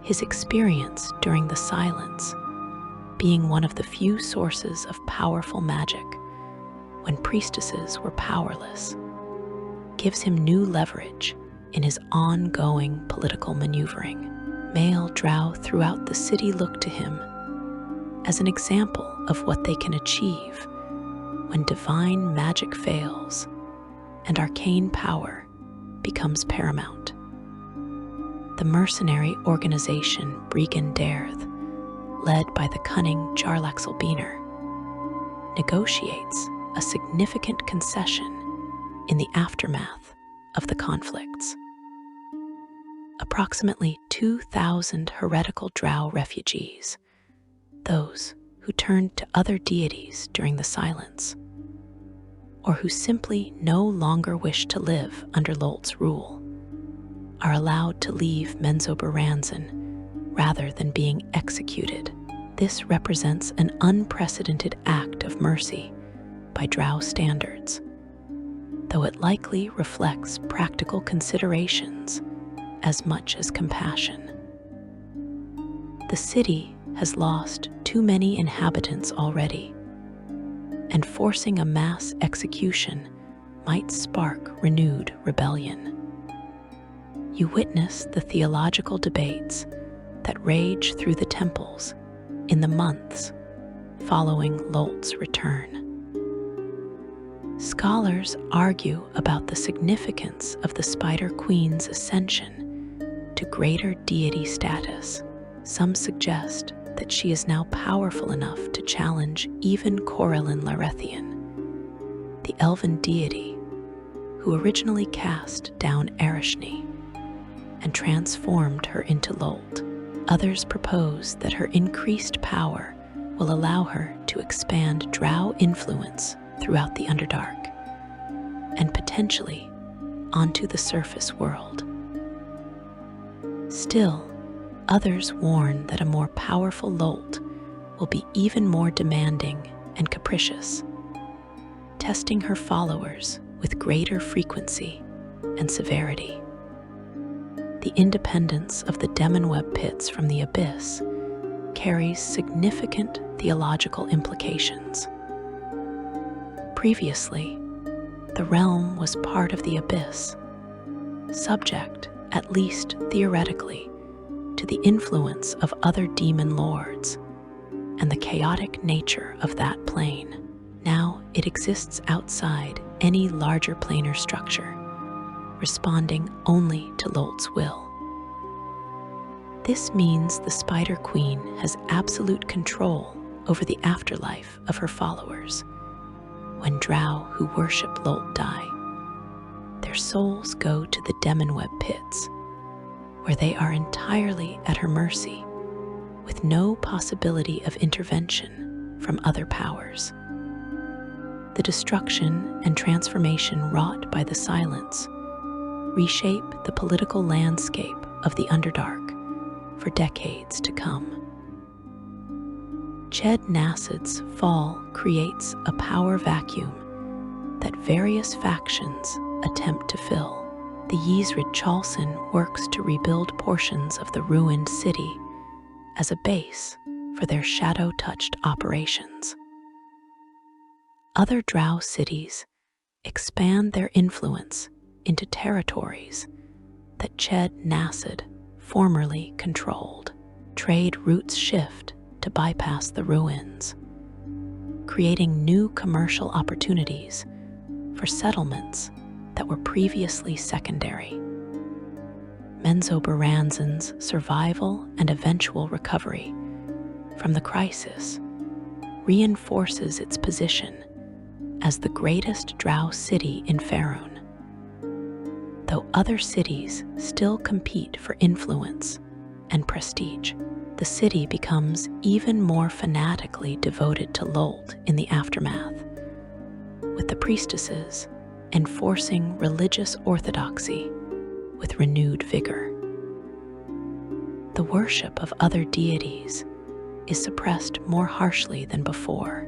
His experience during the silence, being one of the few sources of powerful magic when priestesses were powerless, gives him new leverage in his ongoing political maneuvering. Male Drow throughout the city look to him as an example of what they can achieve when divine magic fails and arcane power becomes paramount. The mercenary organization Bregan Dairth, led by the cunning Jarlaxle Beaner, negotiates a significant concession in the aftermath of the conflicts. Approximately 2,000 heretical Drow refugees, those who turned to other deities during the silence, or who simply no longer wish to live under Lolth's rule, are allowed to leave Menzoberranzan rather than being executed. This represents an unprecedented act of mercy by Drow standards, though it likely reflects practical considerations as much as compassion. The city has lost too many inhabitants already, and forcing a mass execution might spark renewed rebellion. You witness the theological debates that rage through the temples in the months following Lolth's return. Scholars argue about the significance of the Spider Queen's ascension to greater deity status. Some suggest that she is now powerful enough to challenge even Corellin Larethian, the elven deity who originally cast down Ereshni and transformed her into Lolth. Others propose that her increased power will allow her to expand Drow influence throughout the Underdark and potentially onto the surface world. Still, others warn that a more powerful Lolth will be even more demanding and capricious, testing her followers with greater frequency and severity. The independence of the Demonweb pits from the abyss carries significant theological implications. Previously, the realm was part of the abyss, subject, at least theoretically, to the influence of other demon lords and the chaotic nature of that plane. Now it exists outside any larger planar structure, responding only to Lolth's will. This means the Spider Queen has absolute control over the afterlife of her followers. When Drow who worship Lolth die, their souls go to the Demonweb pits, where they are entirely at her mercy, with no possibility of intervention from other powers. The destruction and transformation wrought by the Silence reshape the political landscape of the Underdark for decades to come. Ched Nassid's fall creates a power vacuum that various factions attempt to fill. The Yizrid Chalsin works to rebuild portions of the ruined city as a base for their shadow-touched operations. Other Drow cities expand their influence into territories that Ched Nassid formerly controlled. Trade routes shift to bypass the ruins, creating new commercial opportunities for settlements that were previously secondary. Menzoberranzan's survival and eventual recovery from the crisis reinforces its position as the greatest Drow city in Faerun. Though other cities still compete for influence and prestige, the city becomes even more fanatically devoted to Lolth in the aftermath, with the priestesses enforcing religious orthodoxy with renewed vigor. The worship of other deities is suppressed more harshly than before,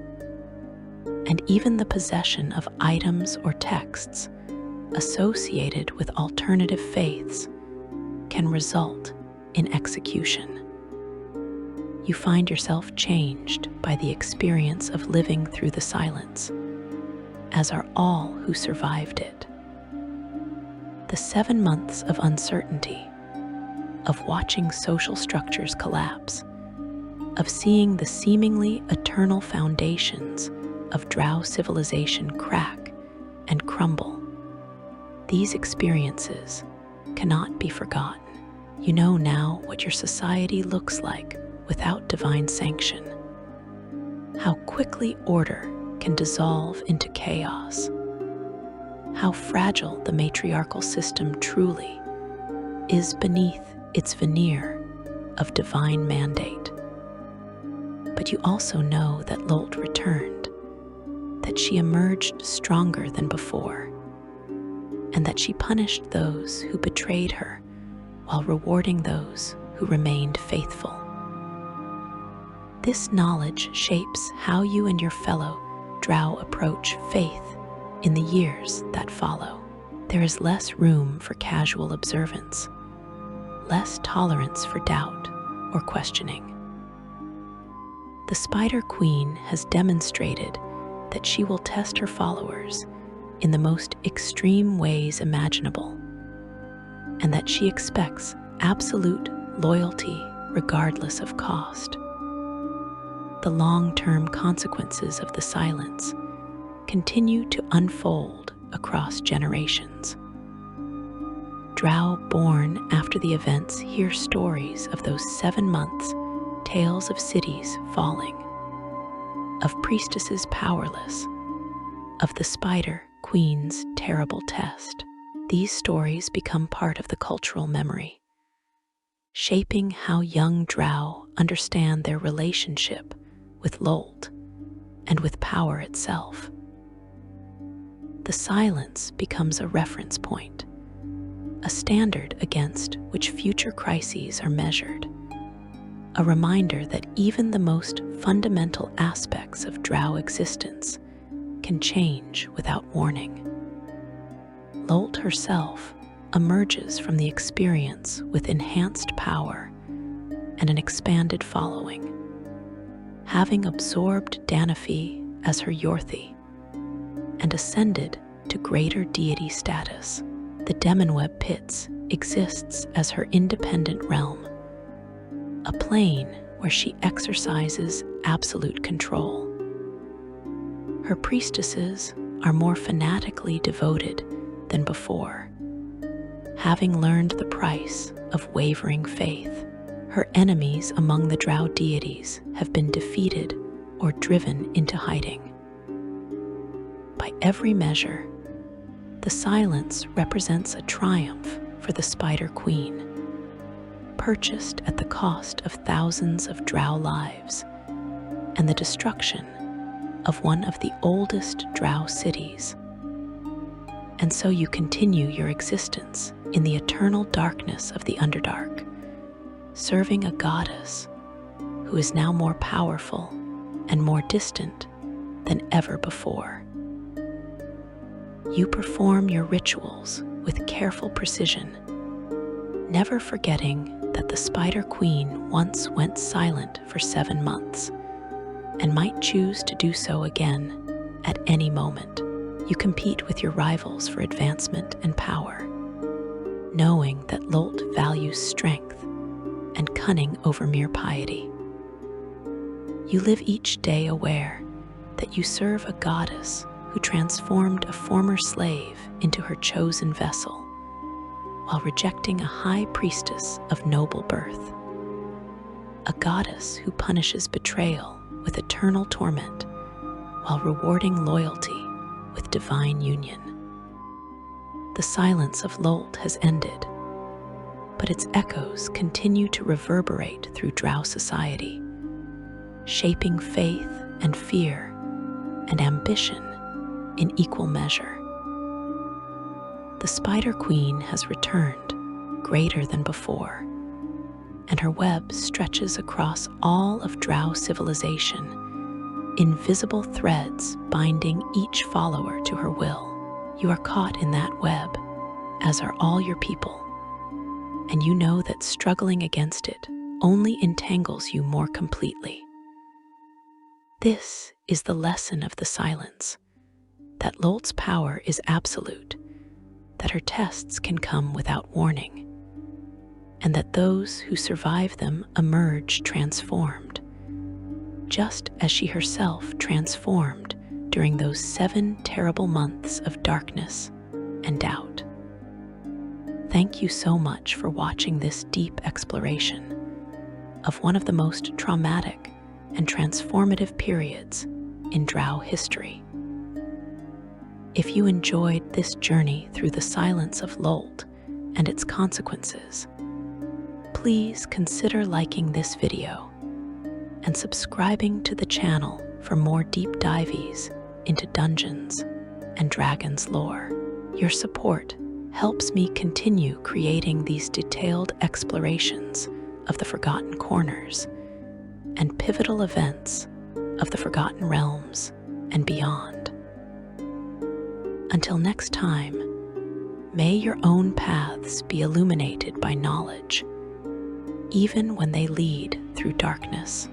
and even the possession of items or texts associated with alternative faiths can result in execution. You find yourself changed by the experience of living through the Silence, as are all who survived it. The 7 months of uncertainty, of watching social structures collapse, of seeing the seemingly eternal foundations of Drow civilization crack and crumble, these experiences cannot be forgotten. You know now what your society looks like without divine sanction, how quickly order can dissolve into chaos, how fragile the matriarchal system truly is beneath its veneer of divine mandate. But you also know that Lolth returned, that she emerged stronger than before, and that she punished those who betrayed her while rewarding those who remained faithful. This knowledge shapes how you and your fellow Drow approach faith in the years that follow. There is less room for casual observance, less tolerance for doubt or questioning. The Spider Queen has demonstrated that she will test her followers in the most extreme ways imaginable, and that she expects absolute loyalty regardless of cost. The long-term consequences of the Silence continue to unfold across generations. Drow born after the events hear stories of those 7 months, tales of cities falling, of priestesses powerless, of the Spider Queen's terrible test. These stories become part of the cultural memory, shaping how young Drow understand their relationship with Lolth and with power itself. The silence becomes a reference point, a standard against which future crises are measured, a reminder that even the most fundamental aspects of Drow existence can change without warning. Lolth herself emerges from the experience with enhanced power and an expanded following, having absorbed Danafi as her Yorthi and ascended to greater deity status. The Demonweb Pits exists as her independent realm, a plane where she exercises absolute control. Her priestesses are more fanatically devoted than before, having learned the price of wavering faith. Her enemies among the Drow deities have been defeated or driven into hiding. By every measure, the silence represents a triumph for the Spider Queen, purchased at the cost of thousands of Drow lives and the destruction of one of the oldest Drow cities. And so you continue your existence in the eternal darkness of the Underdark, serving a goddess who is now more powerful and more distant than ever before. You perform your rituals with careful precision, never forgetting that the Spider Queen once went silent for 7 months and might choose to do so again at any moment. You compete with your rivals for advancement and power, knowing that Lolth values strength and cunning over mere piety. You live each day aware that you serve a goddess who transformed a former slave into her chosen vessel, while rejecting a high priestess of noble birth, a goddess who punishes betrayal with eternal torment while rewarding loyalty with divine union. The silence of Lolth has ended, but its echoes continue to reverberate through Drow society, shaping faith and fear and ambition in equal measure. The Spider Queen has returned, greater than before, and her web stretches across all of Drow civilization, invisible threads binding each follower to her will. You are caught in that web, as are all your people, and you know that struggling against it only entangles you more completely. This is the lesson of the silence, that Lolth's power is absolute, that her tests can come without warning, and that those who survive them emerge transformed, just as she herself transformed during those 7 terrible months of darkness and doubt. Thank you so much for watching this deep exploration of one of the most traumatic and transformative periods in Drow history. If you enjoyed this journey through the silence of Lolth and its consequences, please consider liking this video and subscribing to the channel for more deep dives into Dungeons and Dragons lore. Your support helps me continue creating these detailed explorations of the Forgotten Corners and pivotal events of the Forgotten Realms and beyond. Until next time, may your own paths be illuminated by knowledge, even when they lead through darkness.